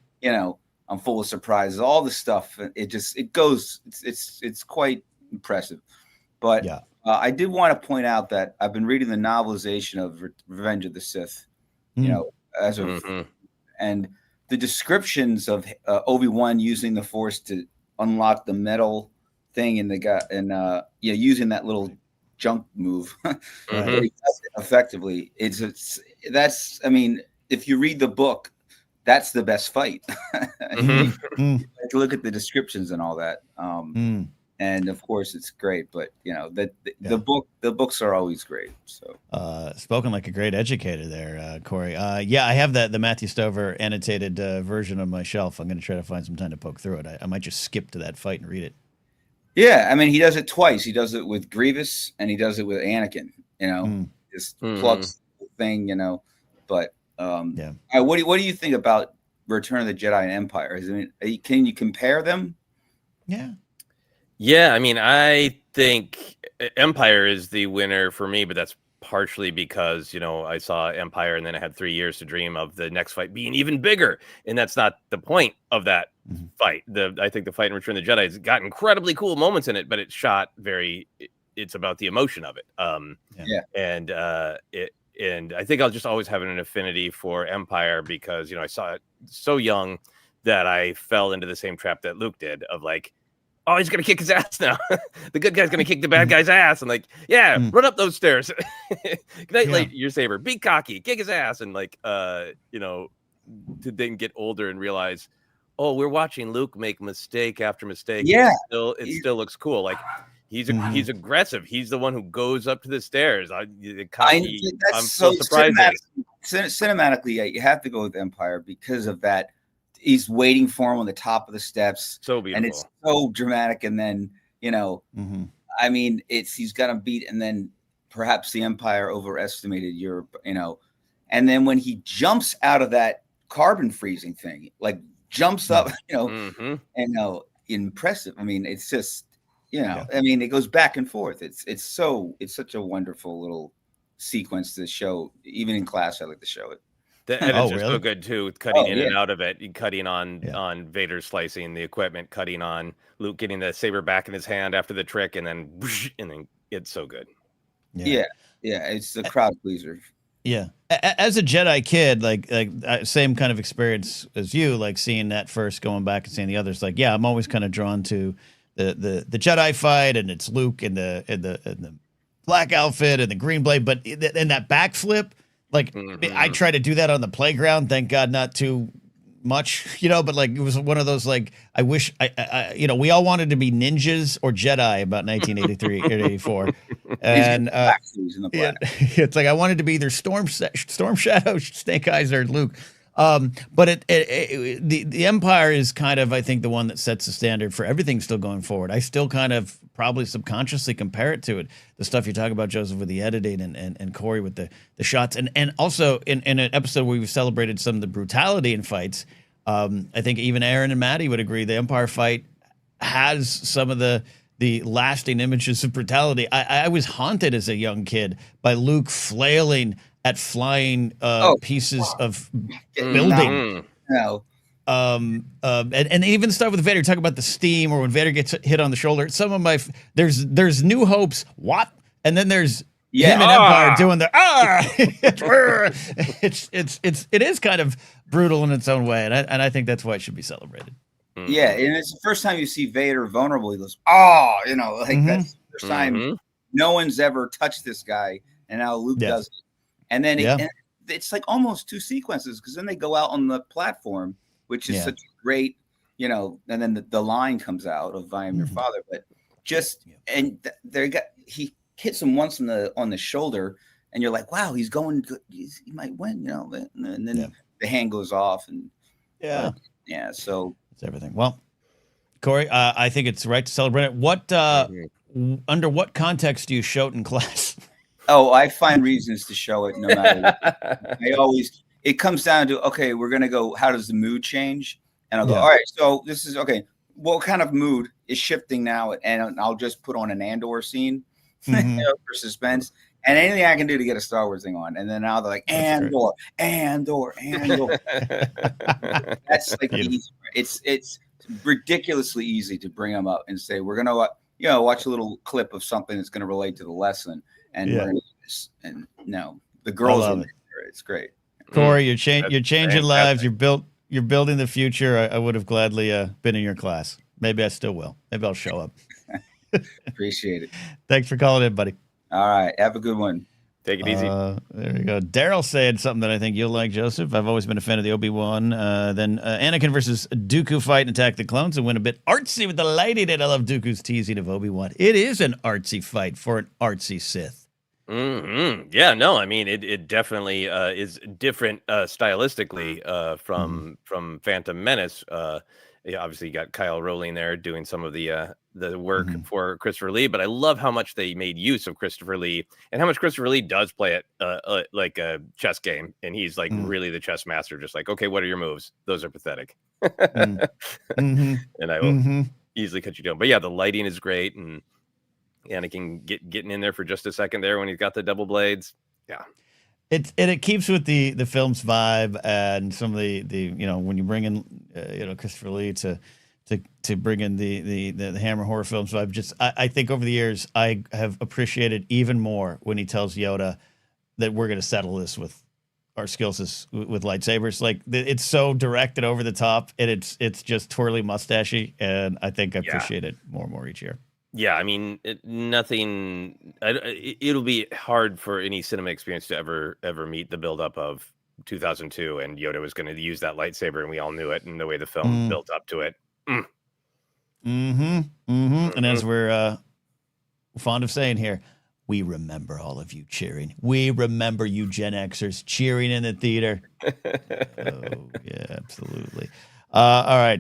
[SPEAKER 7] I'm full of surprises. All the stuff, it goes. It's quite impressive. But I did want to point out that I've been reading the novelization of Revenge of the Sith. As of and the descriptions of Obi-Wan using the Force to unlock the metal thing in the guy and using that little jump move effectively. If you read the book, that's the best fight. Look at the descriptions and all that. And of course it's great, but the books are always great. So
[SPEAKER 1] spoken like a great educator there, Corey. I have the Matthew Stover annotated version on my shelf. I'm going to try to find some time to poke through it. I might just skip to that fight and read it.
[SPEAKER 7] Yeah, I mean, he does it twice. He does it with Grievous and he does it with Anakin. Just plugs the thing. But what do you think about Return of the Jedi and Empire? Can you compare them?
[SPEAKER 2] Yeah, I mean, I think Empire is the winner for me, but that's partially because, you know, I saw Empire and then I had 3 years to dream of the next fight being even bigger. And that's not the point of that fight. I think the fight in Return of the Jedi has got incredibly cool moments in it, but it's shot it's about the emotion of it. And I think I'll just always have an affinity for Empire because, you know, I saw it so young that I fell into the same trap that Luke did of like, oh, he's going to kick his ass now. The good guy's going to kick the bad guy's ass. And like, run up those stairs. Good night, late, your saber. Be cocky, kick his ass. And like, you know, to then get older and realize, oh, we're watching Luke make mistake after mistake.
[SPEAKER 7] Yeah.
[SPEAKER 2] It still looks cool. Like, he's aggressive. He's the one who goes up to the stairs. I'm so surprised.
[SPEAKER 7] Cinematically, you have to go with Empire because of that. He's waiting for him on the top of the steps.
[SPEAKER 2] So beautiful.
[SPEAKER 7] And it's so dramatic. And then, you know, I mean, he's got to beat, and then perhaps the Empire overestimated Europe, you know. And then when he jumps out of that carbon freezing thing, like jumps up, you know, and impressive. I mean, it's just, you know, I mean, it goes back and forth. It's such a wonderful little sequence to the show. Even in class, I like to show it.
[SPEAKER 2] The edits are so good too, cutting in and out of it, cutting on Vader slicing the equipment, cutting on Luke getting the saber back in his hand after the trick, and then it's so good.
[SPEAKER 7] Yeah, it's a crowd pleaser.
[SPEAKER 1] Yeah, as a Jedi kid, like same kind of experience as you, like seeing that first, going back and seeing the others. Like, I'm always kind of drawn to the Jedi fight, and it's Luke in the black outfit and the green blade, but in that backflip. Like, I try to do that on the playground. Thank God not too much, you know, but like it was one of those, like, I wish I you know, we all wanted to be ninjas or Jedi about 1983 or 84. And it's like I wanted to be either Storm Shadow, Snake Eyes, or Luke. But the Empire is kind of, I think, the one that sets the standard for everything still going forward. I still kind of probably subconsciously compare it to it. The stuff you talk about, Joseph, with the editing, and Corey with the shots. And also in an episode where we've celebrated some of the brutality in fights, I think even Aaron and Maddie would agree the Empire fight has some of the lasting images of brutality. I was haunted as a young kid by Luke flailing at flying pieces of building. And even stuff with Vader, talk about the steam, or when Vader gets hit on the shoulder. Some of my there's New Hope's what, and then there's him and Empire doing the it is kind of brutal in its own way, and I think that's why it should be celebrated.
[SPEAKER 7] Yeah, and it's the first time you see Vader vulnerable. He goes, you know, like that's the first time no one's ever touched this guy, and now Luke does it. And then it's like almost two sequences, because then they go out on the platform, which is such a great, you know, and then the line comes out of "I am your father," but just he hits him once on the shoulder, and you're like, wow, he's going good. He might win, you know, and then the hand goes off, and so
[SPEAKER 1] it's everything. Well, Corey, I think it's right to celebrate it. What under what context do you show it in class?
[SPEAKER 7] Oh, I find reasons to show it no matter what. It comes down to, okay, we're going to go, how does the mood change? And I'll go, all right, so this is, okay, what kind of mood is shifting now? And I'll just put on an Andor scene you know, for suspense. And anything I can do to get a Star Wars thing on. And then now they're like, Andor. That's like easy. It's ridiculously easy to bring them up and say, we're going to, you know, watch a little clip of something that's going to relate to the lesson. And the girls are there. It's great.
[SPEAKER 1] Corey, you're changing lives. You're building the future. I would have gladly been in your class. Maybe I still will. Maybe I'll show up.
[SPEAKER 7] Appreciate it.
[SPEAKER 1] Thanks for calling in, buddy.
[SPEAKER 7] All right. Have a good one.
[SPEAKER 2] Take it easy.
[SPEAKER 1] There we go. Daryl said something that I think you'll like, Joseph. I've always been a fan of the Obi-Wan. Then Anakin versus Dooku fight and Attack the Clones, and went a bit artsy with the lighting, and I love Dooku's teasing of Obi-Wan. It is an artsy fight for an artsy Sith.
[SPEAKER 2] Yeah, no, I mean it definitely is different stylistically from Phantom Menace. Obviously you got Kyle Rowling there doing some of the work for Christopher Lee, but I love how much they made use of Christopher Lee, and how much Christopher Lee does play it like a chess game, and he's like really the chess master, just like, okay, what are your moves? Those are pathetic. And I will easily cut you down. But yeah, the lighting is great, and Anakin getting in there for just a second there when he's got the double blades. Yeah.
[SPEAKER 1] It keeps with the film's vibe and some of the when you bring in Christopher Lee to bring in the Hammer horror films. So I think over the years I have appreciated even more when he tells Yoda that we're going to settle this with our skills with lightsabers. Like it's so direct and over the top, and it's just twirly mustachy, and I think I appreciate it more and more each year.
[SPEAKER 2] Yeah, I mean, it'll be hard for any cinema experience to ever meet the buildup of 2002, and Yoda was going to use that lightsaber, and we all knew it, and the way the film built up to it.
[SPEAKER 1] And as we're fond of saying here, we remember all of you cheering. We remember you Gen Xers cheering in the theater. Oh yeah, absolutely. All right,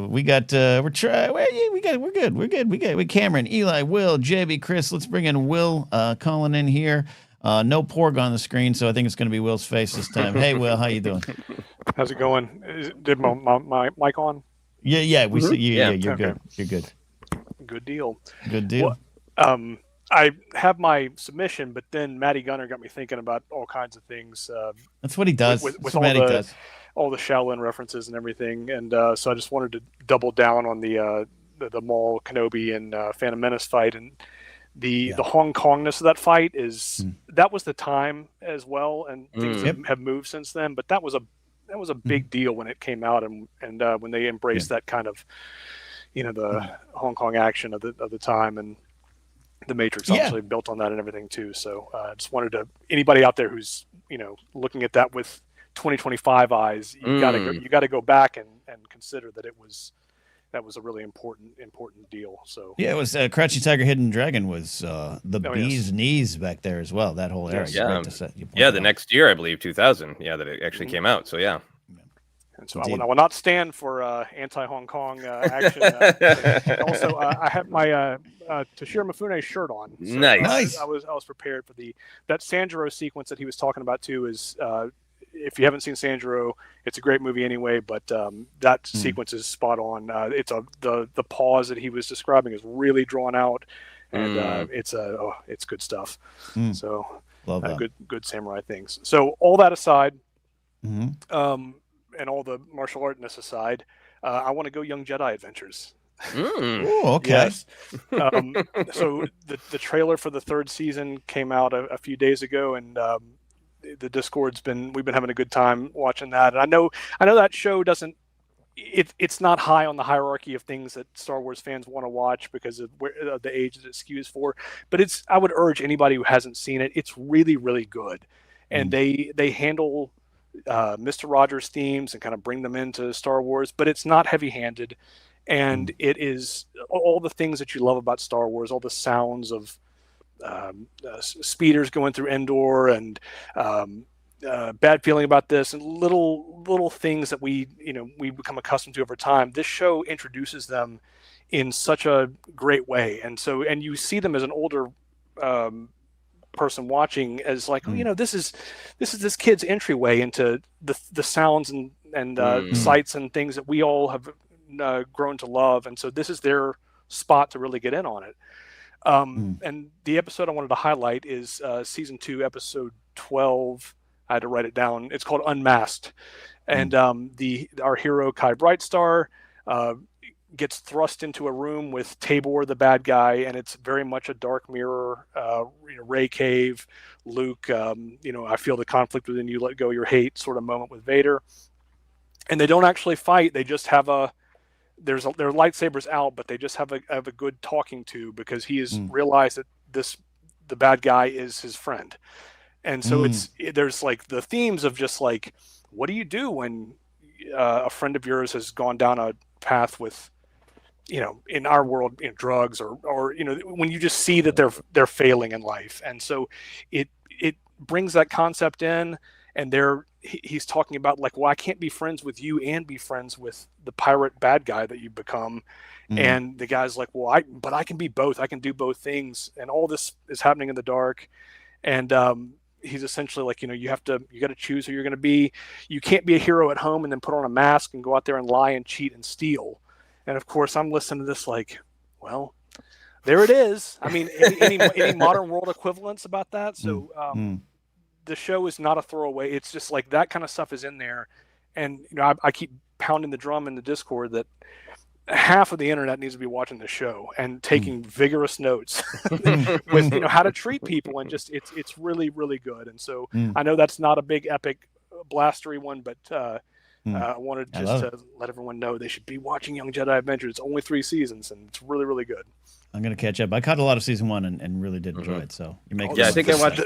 [SPEAKER 1] we got we're good. We Cameron, Eli, Will, JB, Chris. Let's bring in Will calling in here. No Porg on the screen, so I think it's going to be Will's face this time. Hey, Will, how you doing?
[SPEAKER 8] How's it going? Did my mic on?
[SPEAKER 1] Yeah, we see you. Yeah, you're
[SPEAKER 8] okay.
[SPEAKER 1] good. You're good.
[SPEAKER 8] Good deal.
[SPEAKER 1] Good deal.
[SPEAKER 8] Well, I have my submission, but then Matty Gunner got me thinking about all kinds of things.
[SPEAKER 1] That's what he does.
[SPEAKER 8] With
[SPEAKER 1] all
[SPEAKER 8] the Shaolin references and everything, and so I just wanted to double down on the Maul, Kenobi, and Phantom Menace fight, and the Hong Kongness of that fight is that was the time as well, and things have moved since then. But that was a big deal when it came out, and when they embraced that kind of the Hong Kong action of the time, and the Matrix obviously built on that and everything too. So I just wanted to anybody out there who's looking at that with 2025 eyes, you got to go back and consider that that was a really important deal. So
[SPEAKER 1] it was Crouching Tiger, Hidden Dragon was the bee's knees back there as well. That whole era.
[SPEAKER 2] The next year I believe 2000. Yeah, that it actually came out. So yeah.
[SPEAKER 8] And so I will not stand for anti-Hong Kong action. Also, I have my Toshiro Mifune shirt on. So
[SPEAKER 2] nice.
[SPEAKER 8] I was prepared for that Sanjuro sequence that he was talking about too. Is if you haven't seen Sanjuro, it's a great movie anyway. But that sequence is spot on. It's the pause that he was describing is really drawn out, and it's good stuff. So
[SPEAKER 1] love that.
[SPEAKER 8] Good samurai things. So all that aside. And all the martial artness aside, I want to go Young Jedi Adventures.
[SPEAKER 1] Ooh, okay.
[SPEAKER 8] Yes. So the trailer for the third season came out a few days ago, and the Discord's we've been having a good time watching that. And I know that show doesn't. It's not high on the hierarchy of things that Star Wars fans want to watch because of the age that it skews for. But I would urge anybody who hasn't seen it. It's really, really good, and they handle Mr. Rogers themes and kind of bring them into Star Wars, but it's not heavy-handed, and it is all the things that you love about Star Wars, all the sounds of speeders going through Endor, and bad feeling about this, and little things that we become accustomed to over time. This show introduces them in such a great way, and you see them as an older person watching as like, this is this kid's entryway into the sounds and sights and things that we all have grown to love, and so this is their spot to really get in on it. And the episode I wanted to highlight is season 2, episode 12. I had to write it down. It's called Unmasked, and our hero Kai Brightstar gets thrust into a room with Tabor, the bad guy, and it's very much a Dark Mirror, Ray Cave, Luke, I feel the conflict within you, let go your hate sort of moment with Vader. And they don't actually fight. They just have their lightsabers out, but they just have a good talking to, because he has realized that the bad guy is his friend. And so there's like the themes of just like, what do you do when a friend of yours has gone down a path with, in our world, drugs or when you just see that they're failing in life. And so it brings that concept in, and he's talking about like, well, I can't be friends with you and be friends with the pirate bad guy that you become. And the guy's like, well, I can be both. I can do both things. And all this is happening in the dark. And he's essentially like, you got to choose who you're going to be. You can't be a hero at home and then put on a mask and go out there and lie and cheat and steal. And of course, I'm listening to this like, well, There it is. I mean, any modern world equivalents about that? So the show is not a throwaway. It's just like that kind of stuff is in there. And, I keep pounding the drum in the Discord that half of the internet needs to be watching the show and taking vigorous notes with, how to treat people. And just, it's really, really good. And so I know that's not a big epic blastery one, but I wanted just to let everyone know they should be watching Young Jedi Adventure. It's only 3 seasons and it's really, really good.
[SPEAKER 1] I'm going to catch up. I caught a lot of season 1 and really did enjoy it. So you make
[SPEAKER 2] I think I watched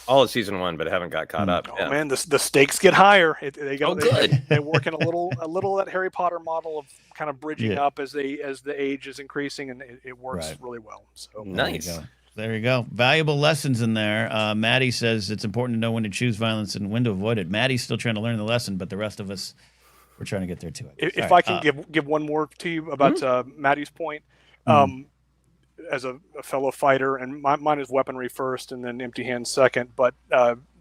[SPEAKER 2] all of season 1, but I haven't got caught up.
[SPEAKER 8] Oh man, the stakes get higher.
[SPEAKER 2] Good.
[SPEAKER 8] They work in a little of that Harry Potter model of kind of bridging up as the age is increasing, and it works really well. So
[SPEAKER 2] nice.
[SPEAKER 1] There you go. Valuable lessons in there. Maddie says it's important to know when to choose violence and when to avoid it. Maddie's still trying to learn the lesson, but the rest of us, we're trying to get there too.
[SPEAKER 8] If I can give one more to you about Maddie's point. As a fellow fighter, and mine is weaponry first and then empty hands second, but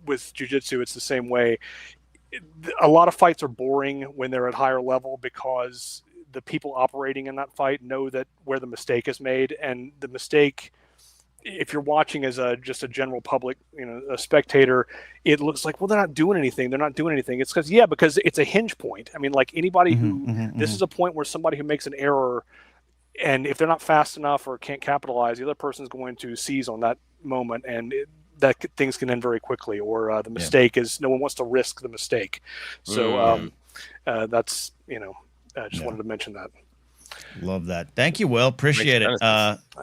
[SPEAKER 8] with jiu-jitsu it's the same way. A lot of fights are boring when they're at higher level because the people operating in that fight know that where the mistake is made, and the mistake, if you're watching as just a general public, a spectator, it looks like, well, they're not doing anything. It's because it's a hinge point. I mean, like anybody this is a point where somebody who makes an error, and if they're not fast enough or can't capitalize, the other person's going to seize on that moment, and things can end very quickly. Or the mistake is no one wants to risk the mistake. So that's just wanted to mention that.
[SPEAKER 1] Love that. Thank you, Will. Appreciate it.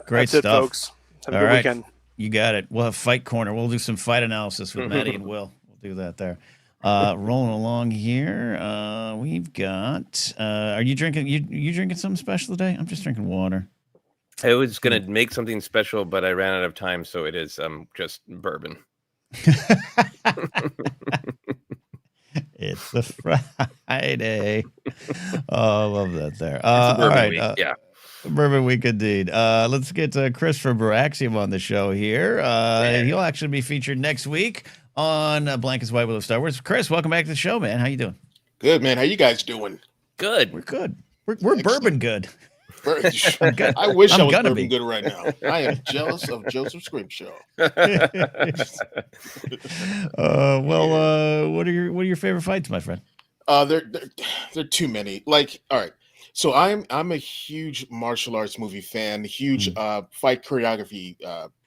[SPEAKER 1] Great
[SPEAKER 8] that's
[SPEAKER 1] stuff,
[SPEAKER 8] it, folks. Have a good weekend.
[SPEAKER 1] You got it. We'll have Fight Corner. We'll do some fight analysis with Maddie and Will. We'll do that there. Rolling along here, we've got. Are you drinking? You drinking something special today? I'm just drinking water.
[SPEAKER 2] I was gonna make something special, but I ran out of time, so it is just bourbon.
[SPEAKER 1] It's the Friday. Oh, I love that there. All right, Bourbon Week indeed. Let's get Christopher Baraxium on the show here. He'll actually be featured next week on Blank as White with Star Wars. Chris, welcome back to the show, man. How you doing?
[SPEAKER 9] Good, man. How you guys doing?
[SPEAKER 2] Good.
[SPEAKER 1] We're good. We're bourbon good.
[SPEAKER 9] I wish I was bourbon good right now. I am jealous of Joseph Scrimshaw.
[SPEAKER 1] What are your favorite fights, my friend?
[SPEAKER 9] They're too many. Like, all right. So I'm a huge martial arts movie fan, huge fight choreography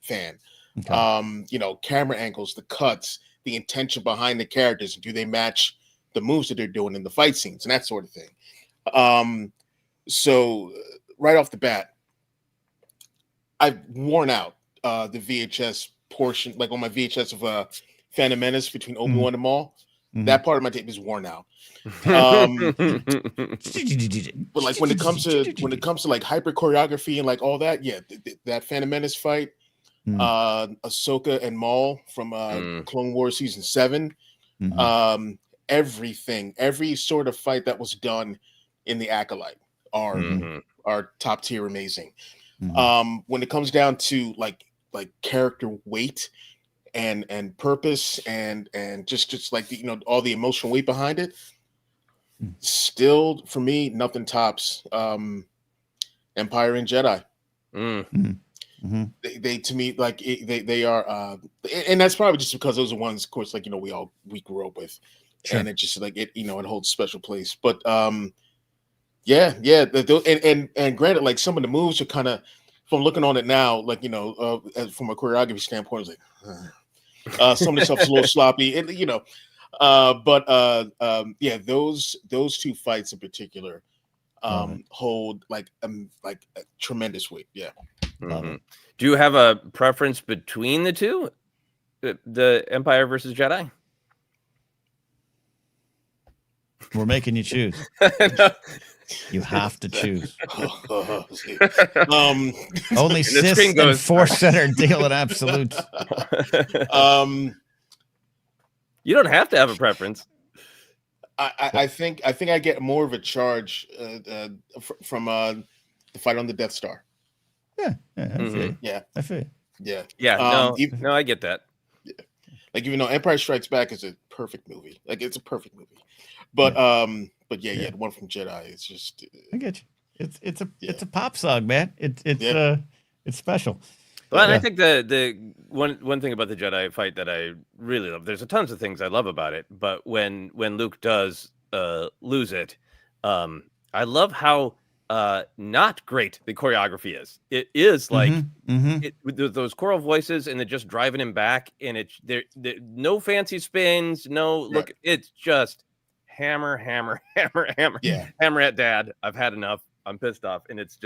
[SPEAKER 9] fan. Okay. Camera angles, the cuts, the intention behind the characters, do they match the moves that they're doing in the fight scenes and that sort of thing. So right off the bat, I've worn out the VHS portion, like on my VHS of Phantom Menace between Obi-Wan and Maul. That part of my tape is worn out. But like when it comes to like hyper choreography and like all that, that Phantom Menace fight, Ahsoka and Maul from Clone Wars season 7, every sort of fight that was done in the Acolyte are top tier amazing. When it comes down to like character weight and purpose and just like all the emotional weight behind it, still for me nothing tops Empire and Jedi. They to me like they are and that's probably just because those are ones, of course, like we grew up with. Sure. And it just like it holds a special place. But and granted, like some of the moves are kind of, from looking on it now, like from a choreography standpoint, it's like some of the stuff's a little sloppy, and those two fights in particular hold like a tremendous weight.
[SPEAKER 2] Do you have a preference between the two, the Empire versus Jedi?
[SPEAKER 1] We're making you choose. You have to choose. Only Sith and ForceCenter deal in absolutes.
[SPEAKER 2] You don't have to have a preference.
[SPEAKER 9] I think I get more of a charge from the fight on the Death Star.
[SPEAKER 1] I feel you.
[SPEAKER 9] No,
[SPEAKER 2] I get that.
[SPEAKER 9] Yeah. Like, even though Empire Strikes Back is a perfect movie, it's a perfect movie, but the one from Jedi is just.
[SPEAKER 1] I get you. It's a pop song, man. It's It's special.
[SPEAKER 2] Well, and I think the one thing about the Jedi fight that I really love, there's a tons of things I love about it, but when Luke does lose it, I love how not great the choreography is. It is like with those choral voices and then just driving him back, and it's there no fancy spins, no look, it's just hammer, hammer, hammer, hammer, hammer at dad. I've had enough. I'm pissed off, and it's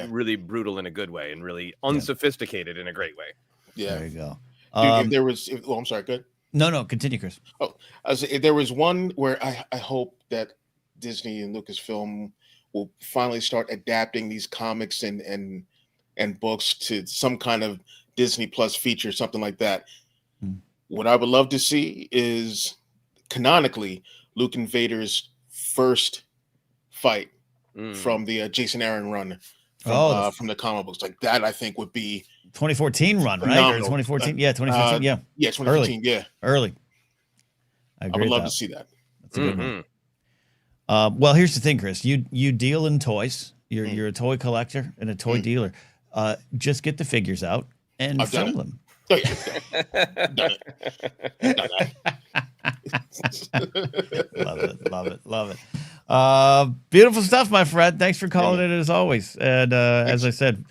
[SPEAKER 2] really brutal in a good way and really unsophisticated in a great way.
[SPEAKER 9] Yeah,
[SPEAKER 1] there you go.
[SPEAKER 9] I'm sorry. Good.
[SPEAKER 1] No, continue, Chris.
[SPEAKER 9] Oh, if there was one where I hope that Disney and Lucasfilm will finally start adapting these comics and books to some kind of Disney Plus feature, something like that. What I would love to see is canonically Luke and Vader's first fight from the Jason Aaron run from the comic books. Like that, I think would be
[SPEAKER 1] 2014 run, right? Or 2014? 2014. Yeah,
[SPEAKER 9] 2014.
[SPEAKER 1] Early. I agree.
[SPEAKER 9] I would love to see that.
[SPEAKER 1] That's a good one. Well, here's the thing, Chris. You deal in toys. You're a toy collector and a toy dealer. Just get the figures out and film them.
[SPEAKER 9] Oh, yeah. Done it.
[SPEAKER 1] Love it. Beautiful stuff, my friend. Thanks for calling in as always. And as I said,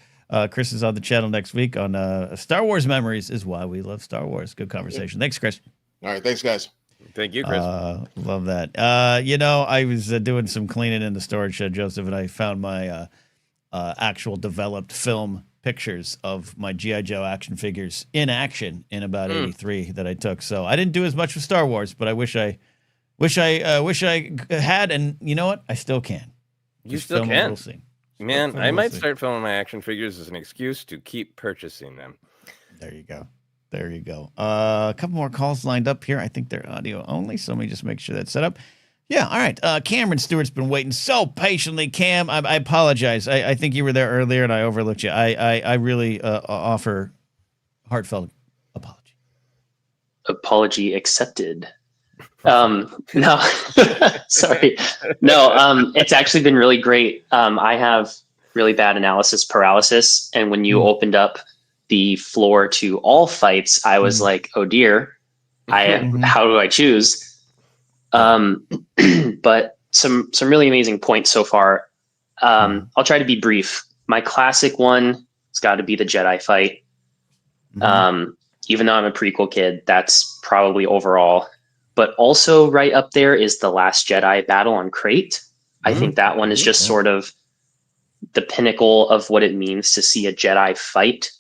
[SPEAKER 1] Chris is on the channel next week on Star Wars Memories is why we love Star Wars. Good conversation. Thanks, Chris.
[SPEAKER 9] All right. Thanks, guys.
[SPEAKER 2] Thank you, Chris.
[SPEAKER 1] Love that. I was doing some cleaning in the storage shed, Joseph, and I found my actual developed film pictures of my G.I. Joe action figures in action in about 83 that I took. So I didn't do as much with Star Wars, but I wish I had, and you know what? I still can.
[SPEAKER 2] You still can. We'll see. Man, I might start filming my action figures as an excuse to keep purchasing them.
[SPEAKER 1] There you go. A couple more calls lined up here. I think they're audio only, so let me just make sure that's set up. Yeah, all right. Cameron Stewart's been waiting so patiently. Cam, I apologize. I think you were there earlier and I overlooked you. I really offer heartfelt apology.
[SPEAKER 10] Apology accepted. No, sorry. No, it's actually been really great. I have really bad analysis paralysis, and when you opened up the floor to all fights, I was like, oh dear, how do I choose? But some really amazing points so far. I'll try to be brief. My classic one has got to be the Jedi fight. Even though I'm a prequel kid, that's probably overall. But also right up there is the Last Jedi battle on Crate. I think that one is just sort of the pinnacle of what it means to see a Jedi fight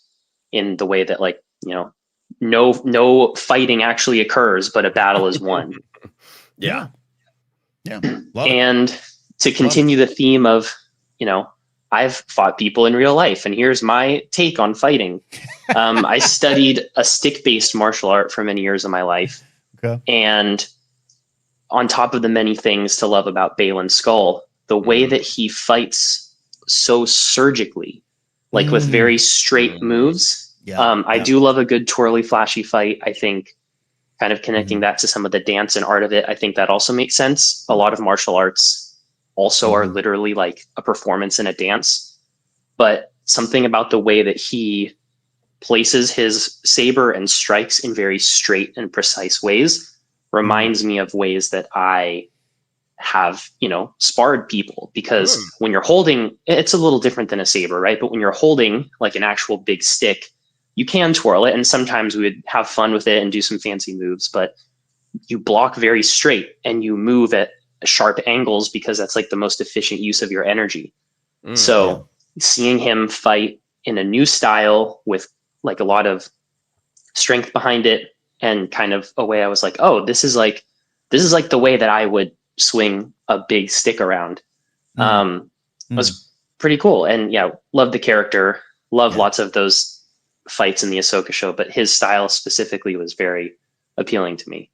[SPEAKER 10] in the way that, like, you know, no fighting actually occurs, but a battle is won.
[SPEAKER 2] Yeah.
[SPEAKER 10] And to continue the theme of, you know, I've fought people in real life, and here's my take on fighting. I studied a stick-based martial art for many years of my life. Okay. And on top of the many things to love about Baylan Skoll, the way that he fights so surgically, like with very straight moves. I do love a good twirly, flashy fight. I think kind of connecting that to some of the dance and art of it, I think that also makes sense. A lot of martial arts also are literally like a performance and a dance, but something about the way that he places his saber and strikes in very straight and precise ways reminds me of ways that I have, you know, sparred people, because when you're holding, it's a little different than a saber, right? But when you're holding like an actual big stick, you can twirl it, and sometimes we would have fun with it and do some fancy moves, but you block very straight and you move at sharp angles because that's like the most efficient use of your energy. Seeing him fight in a new style with like a lot of strength behind it and kind of a way I was like, oh, this is like the way that I would swing a big stick around. Was pretty cool. And yeah, love the character, love lots of those fights in the Ahsoka show, but his style specifically was very appealing to me.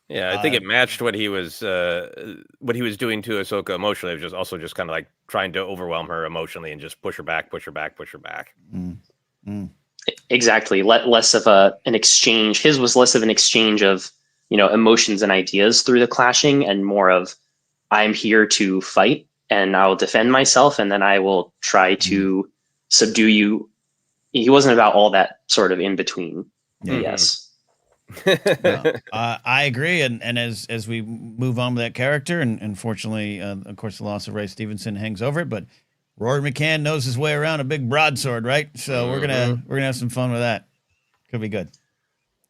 [SPEAKER 2] Yeah, I think it matched what he was doing to Ahsoka emotionally. It was just kind of like trying to overwhelm her emotionally and just push her back.
[SPEAKER 10] Exactly. Less of an exchange. His was less of an exchange of, you know, emotions and ideas through the clashing, and more of, I'm here to fight and I'll defend myself, and then I will try to subdue you. He wasn't about all that sort of in between. Yes.
[SPEAKER 1] No, I agree, and as we move on with that character, and unfortunately, of course, the loss of Ray Stevenson hangs over it, but Rory McCann knows his way around a big broadsword, right? So we're gonna have some fun with that. Could be good.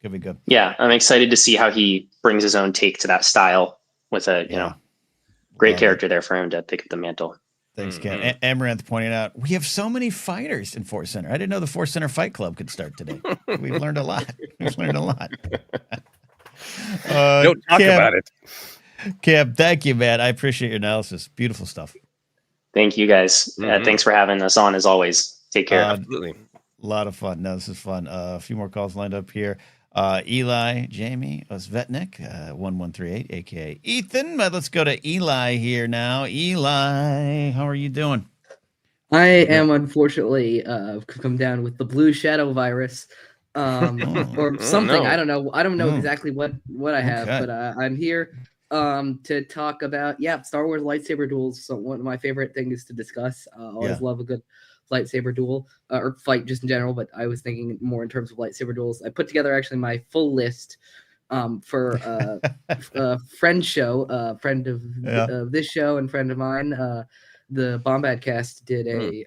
[SPEAKER 1] Could be good.
[SPEAKER 10] Yeah, I'm excited to see how he brings his own take to that style with a great character there for him to pick up the mantle.
[SPEAKER 1] Thanks, Ken. Amaranth pointed out, we have so many fighters in ForceCenter. I didn't know the ForceCenter Fight Club could start today. We've learned a lot. We've learned a lot.
[SPEAKER 2] Don't talk about it.
[SPEAKER 1] Cam, thank you, man. I appreciate your analysis. Beautiful stuff.
[SPEAKER 10] Thank you, guys. Thanks for having us on, as always. Take care.
[SPEAKER 2] Absolutely.
[SPEAKER 1] A lot of fun. No, this is fun. A few more calls lined up here. Eli, Jamie, Osvetnik, 1138, aka Ethan. But let's go to Eli here now. Eli, how are you doing?
[SPEAKER 11] I am unfortunately come down with the blue shadow virus, or something.
[SPEAKER 2] No.
[SPEAKER 11] I don't know. I don't know exactly what I have, but I'm here to talk about Star Wars lightsaber duels. So one of my favorite things to discuss. Always love a good lightsaber duel or fight just in general, but I was thinking more in terms of lightsaber duels. I put together actually my full list for a friend show, friend of this show and friend of mine. The Bombad cast did a.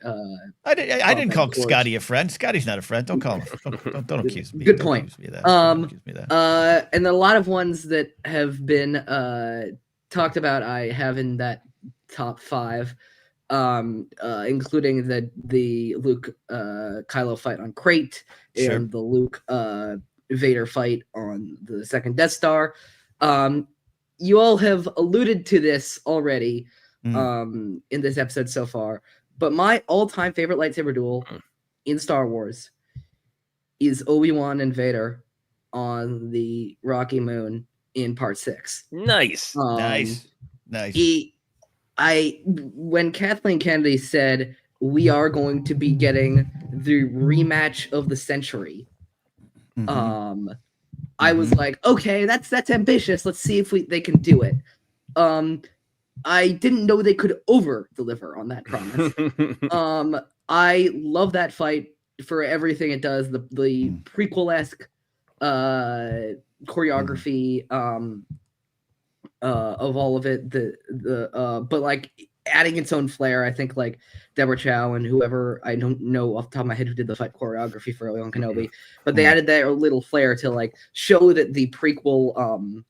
[SPEAKER 1] I didn't call Scotty a friend. Scotty's not a friend. Don't call him. Don't accuse me.
[SPEAKER 11] Good point.
[SPEAKER 1] Don't accuse me of that.
[SPEAKER 11] And a lot of ones that have been talked about, I have in that top 5. Including the Luke Kylo fight on Crate and the Luke Vader fight on the second Death Star. You all have alluded to this already in this episode so far, but my all-time favorite lightsaber duel in Star Wars is Obi-Wan and Vader on the Rocky Moon in Part 6.
[SPEAKER 2] Nice.
[SPEAKER 1] Nice.
[SPEAKER 11] When Kathleen Kennedy said we are going to be getting the rematch of the century, I was like, okay, that's ambitious. Let's see if they can do it. I didn't know they could over deliver on that promise. I love that fight for everything it does. The prequel-esque choreography of all of it, but like adding its own flair. I think like Deborah Chow and whoever, I don't know off the top of my head who did the fight choreography for Obi-Wan Kenobi, but they added that little flair to like show that the prequel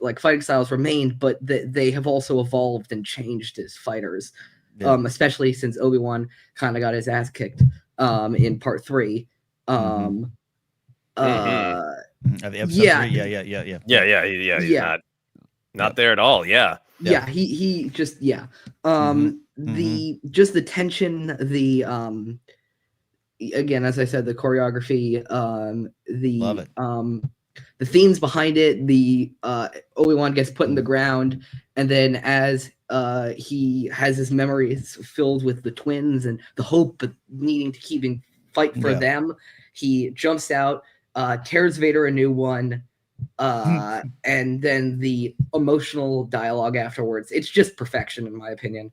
[SPEAKER 11] like fighting styles remained, but they have also evolved and changed as fighters, especially since Obi-Wan kind of got his ass kicked in Part 3.
[SPEAKER 1] The episode 3? Yeah.
[SPEAKER 2] He's not there at all. Yeah.
[SPEAKER 11] He just the just the tension, again, as I said, the choreography,
[SPEAKER 1] Love it.
[SPEAKER 11] The themes behind it. The Obi-Wan gets put in the ground, and then as he has his memories filled with the twins and the hope of needing to fight for them, he jumps out, tears Vader a new one, and then the emotional dialogue afterwards. It's just perfection, in my opinion.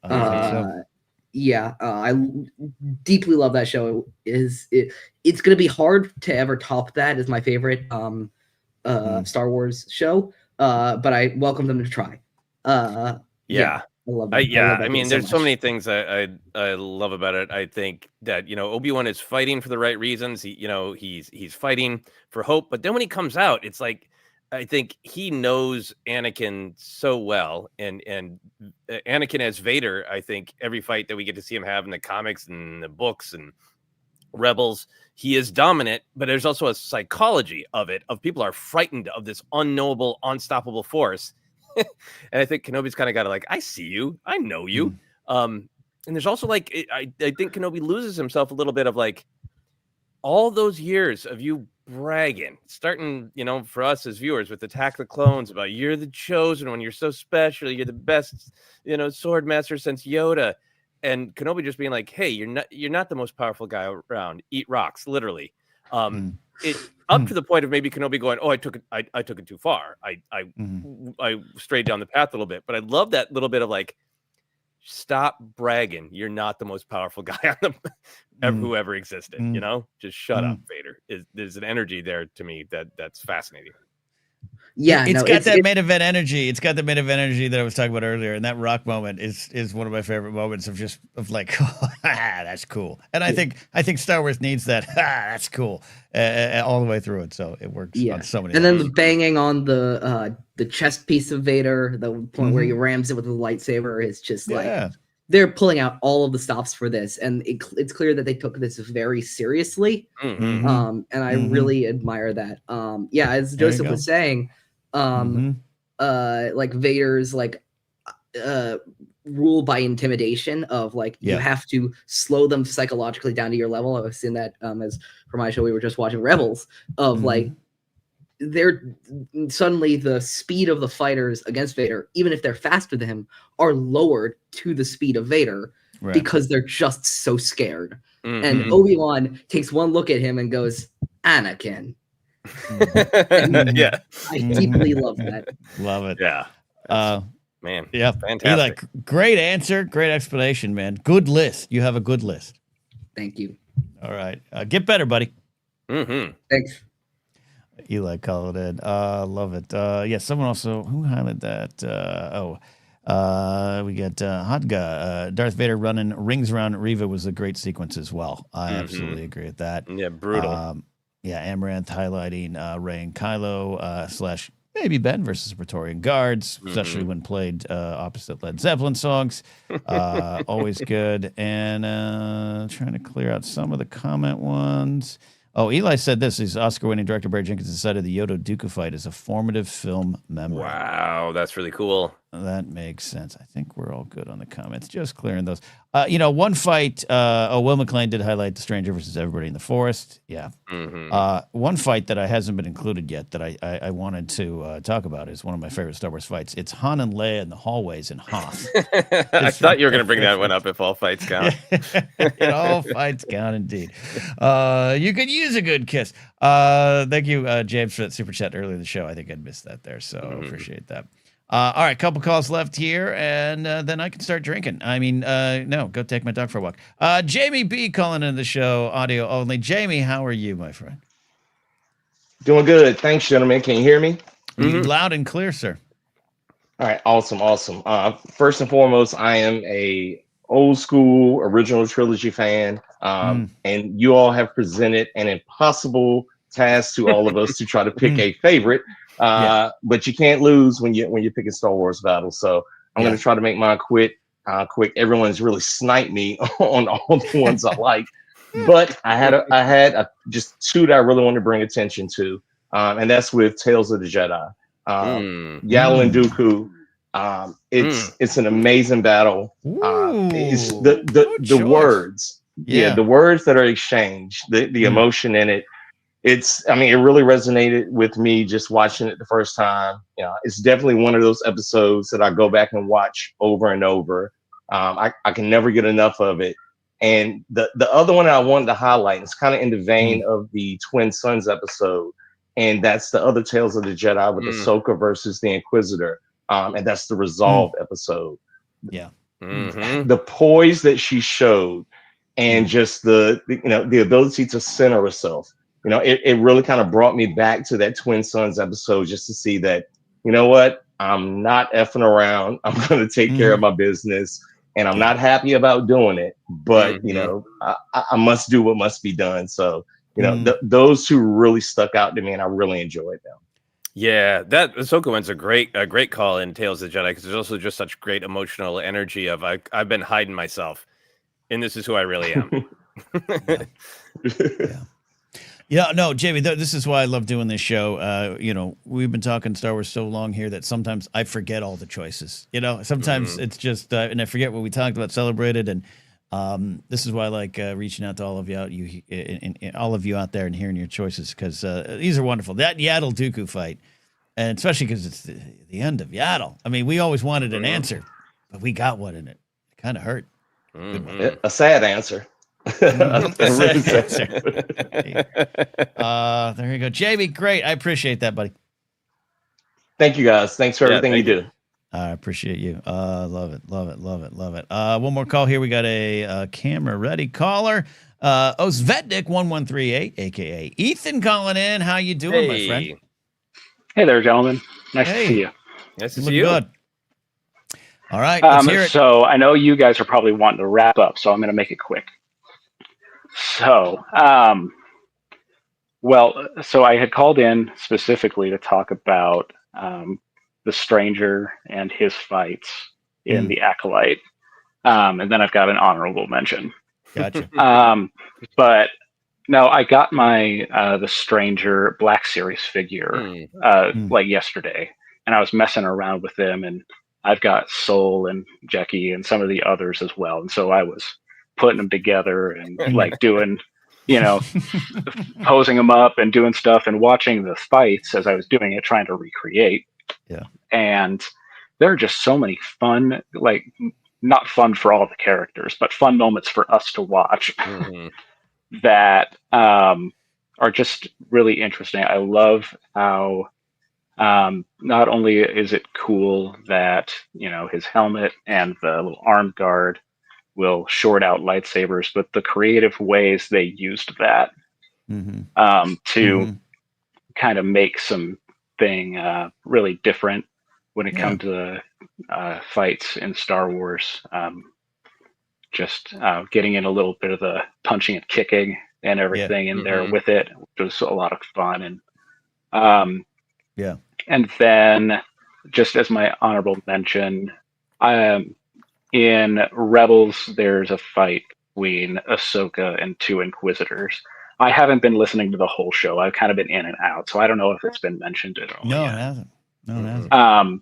[SPEAKER 11] I deeply love that show. It's going to be hard to ever top that as my favorite Star Wars show, but I welcome them to try. I love that.
[SPEAKER 2] I mean, there's so many things I love about it. I think that, Obi-Wan is fighting for the right reasons. He's fighting for hope, but then when he comes out, it's like, I think he knows Anakin so well, and Anakin as Vader, I think every fight that we get to see him have in the comics and the books and Rebels, he is dominant, but there's also a psychology of people are frightened of this unknowable, unstoppable force. And I think Kenobi's kind of got to like, I see you, I know you. And there's also like, I think Kenobi loses himself a little bit of like all those years of you bragging, starting, for us as viewers with Attack of the Clones about you're the chosen one, you're so special, you're the best, sword master since Yoda, and Kenobi just being like, hey, you're not the most powerful guy around. Eat rocks, literally. It up to the point of maybe Kenobi going, oh, I took it too far. I strayed down the path a little bit, but I love that little bit of like stop bragging. You're not the most powerful guy on the who ever existed. You know, just shut up, Vader. There's an energy there to me that's fascinating.
[SPEAKER 11] Yeah,
[SPEAKER 1] it's got that main event energy. It's got the main event energy that I was talking about earlier, and that Rock moment is one of my favorite moments of like, that's cool. And I think Star Wars needs that. That's cool, all the way through it. So it works on so many.
[SPEAKER 11] And then the banging on the chest piece of Vader, the point where he rams it with a lightsaber, is just like they're pulling out all of the stops for this, and it's clear that they took this very seriously. And I really admire that. As Joseph was saying. Like Vader's like rule by intimidation of like you have to slow them psychologically down to your level. I was seeing that as for my show we were just watching Rebels of like they're suddenly the speed of the fighters against Vader, even if they're faster than him, are lowered to the speed of Vader because they're just so scared. And Obi-Wan takes one look at him and goes, Anakin. I deeply love that.
[SPEAKER 1] Love it.
[SPEAKER 2] Man,
[SPEAKER 1] fantastic. Eli, great answer, great explanation, man. Good list. You have a good list.
[SPEAKER 11] Thank you.
[SPEAKER 1] All right, get better, buddy.
[SPEAKER 11] Thanks.
[SPEAKER 1] Eli called it. Love it. Someone also who highlighted that. We got Hodga. Darth Vader running rings around Reva was a great sequence as well. I absolutely agree with that.
[SPEAKER 2] Yeah, brutal.
[SPEAKER 1] Amaranth highlighting Rey and Kylo / maybe Ben versus Praetorian Guards, especially when played opposite Led Zeppelin songs. Always good. And trying to clear out some of the comment ones. Oh, Eli said this. He's Oscar-winning director Barry Jenkins decided the Yoda Dooku fight is a formative film memory.
[SPEAKER 2] Wow, that's really cool.
[SPEAKER 1] That makes sense. I think we're all good on the comments. Just clearing those. One fight. Will McLean did highlight the Stranger versus Everybody in the Forest. Yeah. One fight that hasn't been included yet that I wanted to talk about is one of my favorite Star Wars fights. It's Han and Leia in the hallways in Hoth.
[SPEAKER 2] I thought you were going to bring that one up. If all fights count.
[SPEAKER 1] All fights count indeed. You could use a good kiss. Thank you, James, for that super chat earlier in the show. I think I'd missed that there, so appreciate that. All right, couple calls left here, and then I can start drinking. I mean, no, go take my dog for a walk. Jamie B calling in the show, audio only. Jamie, how are you, my friend?
[SPEAKER 12] Doing good. Thanks, gentlemen. Can you hear me?
[SPEAKER 1] Loud and clear, sir.
[SPEAKER 12] All right, awesome. First and foremost, I am a old school original trilogy fan, and you all have presented an impossible task to all of us to try to pick a favorite. But you can't lose when you're picking Star Wars battles. So I'm going to try to make mine quick. Everyone's really sniped me on all the ones I like, but I had just two that I really wanted to bring attention to, and that's with Tales of the Jedi. Yaddle and Dooku. It's an amazing battle. It's the words, the words that are exchanged, the emotion in it. It really resonated with me just watching it the first time. It's definitely one of those episodes that I go back and watch over and over. I can never get enough of it. And the other one I wanted to highlight, it's kind of in the vein of the Twin Sons episode, and that's the other Tales of the Jedi with Ahsoka versus the Inquisitor, and that's the Resolve episode. The poise that she showed, and just the ability to center herself. It really kind of brought me back to that Twin Sons episode just to see that, you know what, I'm not effing around. I'm going to take care of my business, and I'm not happy about doing it, but I must do what must be done. So, those two really stuck out to me, and I really enjoyed them.
[SPEAKER 2] Yeah, that Ahsoka one's a great call in Tales of the Jedi, because there's also just such great emotional energy of I've been hiding myself, and this is who I really am.
[SPEAKER 1] Yeah, no, Jamie, this is why I love doing this show. We've been talking Star Wars so long here that sometimes I forget all the choices. Sometimes it's just, and I forget what we talked about, celebrated. And this is why I like reaching out to all of you out there and hearing your choices, because these are wonderful. That Yaddle Dooku fight, and especially because it's the end of Yaddle. I mean, we always wanted an answer, but we got one in it. It kind of hurt.
[SPEAKER 12] A sad answer.
[SPEAKER 1] There you go, Jamie. Great, I appreciate that, buddy.
[SPEAKER 12] Thank you, guys. Thanks for everything you do.
[SPEAKER 1] I appreciate you. Love it. One more call here. We got a camera ready caller. Svetnik 1138, aka Ethan, calling in. How you doing, my friend?
[SPEAKER 13] Hey there, gentlemen. Nice to see you.
[SPEAKER 2] Nice to see you.
[SPEAKER 1] Good. All right, let's hear it.
[SPEAKER 13] So I know you guys are probably wanting to wrap up, so I'm going to make it quick. So, so I had called in specifically to talk about the Stranger and his fights in the Acolyte, and then I've got an honorable mention.
[SPEAKER 1] Gotcha.
[SPEAKER 13] But no, I got my the Stranger Black Series figure like yesterday, and I was messing around with them, and I've got Soul and Jackie and some of the others as well, and so I was putting them together and like doing, posing them up and doing stuff and watching the fights as I was doing it, trying to recreate.
[SPEAKER 1] Yeah.
[SPEAKER 13] And there are just so many fun, like not fun for all the characters, but fun moments for us to watch that are just really interesting. I love how not only is it cool that his helmet and the little arm guard will short out lightsabers, but the creative ways they used that to kind of make something really different when it comes to fights in Star Wars. Just getting in a little bit of the punching and kicking and everything in there with it, which was a lot of fun. And and then just as my honorable mention, in Rebels, there's a fight between Ahsoka and two Inquisitors. I haven't been listening to the whole show. I've kind of been in and out, so I don't know if it's been mentioned at all.
[SPEAKER 1] No, it hasn't. No, it hasn't.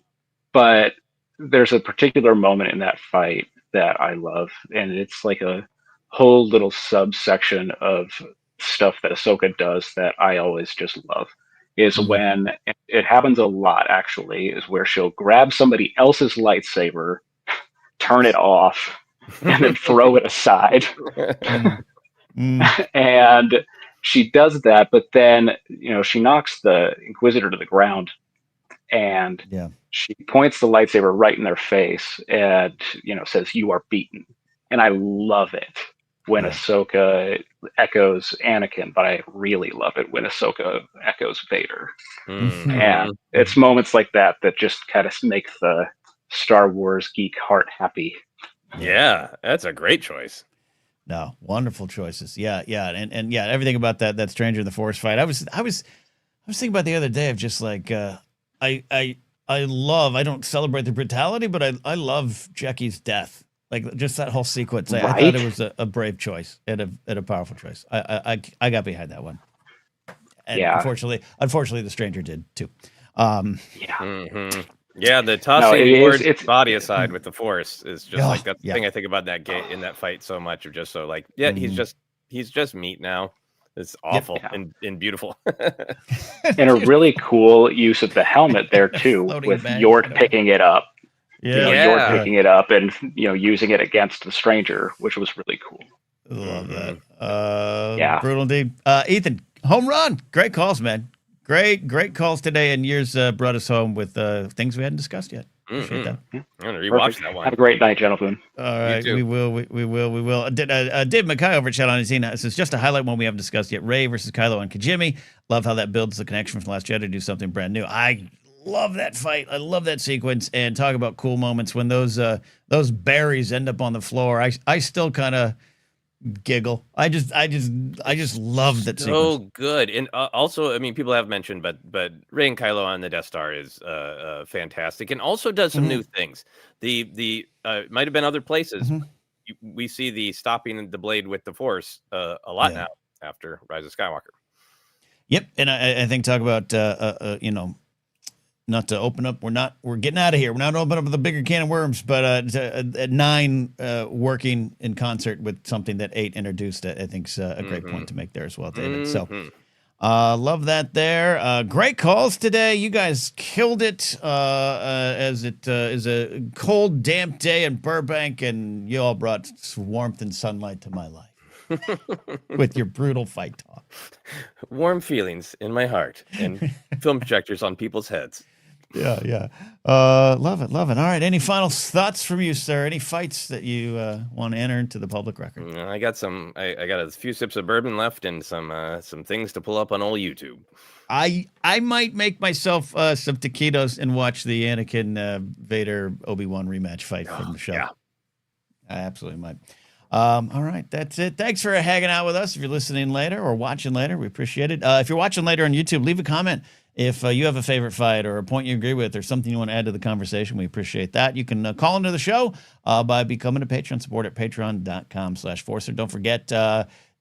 [SPEAKER 13] But there's a particular moment in that fight that I love, and it's like a whole little subsection of stuff that Ahsoka does that I always just love. Is when it happens a lot, actually, is where she'll grab somebody else's lightsaber, turn it off, and then throw it aside. And she does that, but then she knocks the Inquisitor to the ground, and she points the lightsaber right in their face and says, "You are beaten." And I love it when Ahsoka echoes Anakin, but I really love it when Ahsoka echoes Vader. And it's moments like that that just kind of make the Star Wars geek heart happy.
[SPEAKER 2] Yeah, that's a great choice.
[SPEAKER 1] No, wonderful choices. Yeah, and everything about that Stranger in the Force fight. I was thinking about the other day of just like I don't celebrate the brutality, but I love Jackie's death. Like just that whole sequence. I thought it was a brave choice and a powerful choice. I got behind that one. And unfortunately, the Stranger did too.
[SPEAKER 2] Yeah, the tossing Lord's body aside with the Force is just like that thing I think about in that fight so much of just so like he's just meat now. It's awful and beautiful.
[SPEAKER 13] And a really cool use of the helmet there too, with Yort picking it up. Yort picking it up and using it against the Stranger, which was really cool.
[SPEAKER 1] Love that. Brutal indeed. Ethan, home run. Great calls, man. Great calls today, and yours brought us home with things we hadn't discussed yet. Appreciate that.
[SPEAKER 2] I'm gonna rewatch that one.
[SPEAKER 13] Have a great night, gentlemen.
[SPEAKER 1] All right, we will. Dave Mackay over at Chat on Zena says just to highlight one we haven't discussed yet: Rey versus Kylo and Kijimi. Love how that builds the connection from the Last Jedi to do something brand new. I love that fight. I love that sequence. And talk about cool moments when those berries end up on the floor. I still kind of giggle. I just love that sequence.
[SPEAKER 2] So good. And also, I mean, people have mentioned, but Rey and Kylo on the Death Star is fantastic, and also does some new things. The might have been other places. We see the stopping the blade with the Force a lot now after Rise of Skywalker.
[SPEAKER 1] Yep, and I think talk about not to open up. We're getting out of here. We're not opening up the bigger can of worms, but 9 working in concert with something that 8 introduced, I think is a great point to make there as well, David. So love that there. Great calls today. You guys killed it as it is a cold, damp day in Burbank, and you all brought warmth and sunlight to my life. With your brutal fight talk.
[SPEAKER 2] Warm feelings in my heart and film projectors on people's heads.
[SPEAKER 1] Yeah. Love it. All right. Any final thoughts from you, sir? Any fights that you want to enter into the public record?
[SPEAKER 2] I got some. I got a few sips of bourbon left and some things to pull up on old YouTube.
[SPEAKER 1] I might make myself some taquitos and watch the Anakin Vader Obi-Wan rematch fight from the show.
[SPEAKER 2] Yeah.
[SPEAKER 1] I absolutely might. All right, that's it. Thanks for hanging out with us. If you're listening later or watching later, we appreciate it. If you're watching later on YouTube, leave a comment. If you have a favorite fight or a point you agree with or something you want to add to the conversation, we appreciate that. You can call into the show by becoming a Patreon supporter at patreon.com/Forcer. Don't forget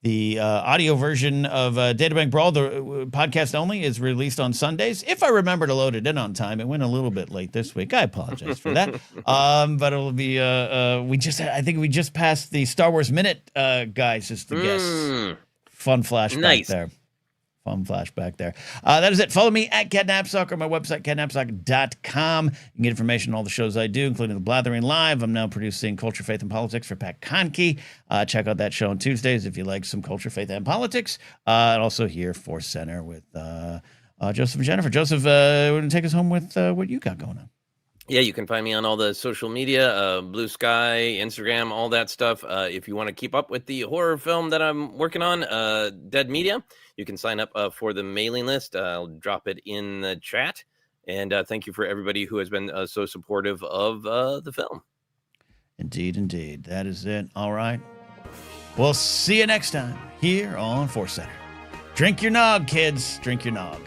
[SPEAKER 1] the audio version of Databank Brawl, the podcast only, is released on Sundays. If I remember to load it in on time, it went a little bit late this week. I apologize for that. But it'll be, I think we just passed the Star Wars Minute, guys, as the guests. Fun flashback there. Fun flashback there. That is it. Follow me at Ken Napzok or my website, kennapzok.com. You can get information on all the shows I do, including The Blathering Live. I'm now producing Culture, Faith, and Politics for Pat Conkey. Check out that show on Tuesdays if you like some culture, faith, and politics. And also here, ForceCenter with Joseph and Jennifer. Joseph, want to take us home with what you got going on?
[SPEAKER 2] Yeah, you can find me on all the social media, Blue Sky, Instagram, all that stuff. If you want to keep up with the horror film that I'm working on, Dead Media, you can sign up for the mailing list. I'll drop it in the chat. And thank you for everybody who has been so supportive of the film.
[SPEAKER 1] Indeed. That is it. All right. We'll see you next time here on ForceCenter. Drink your nog, kids. Drink your nog.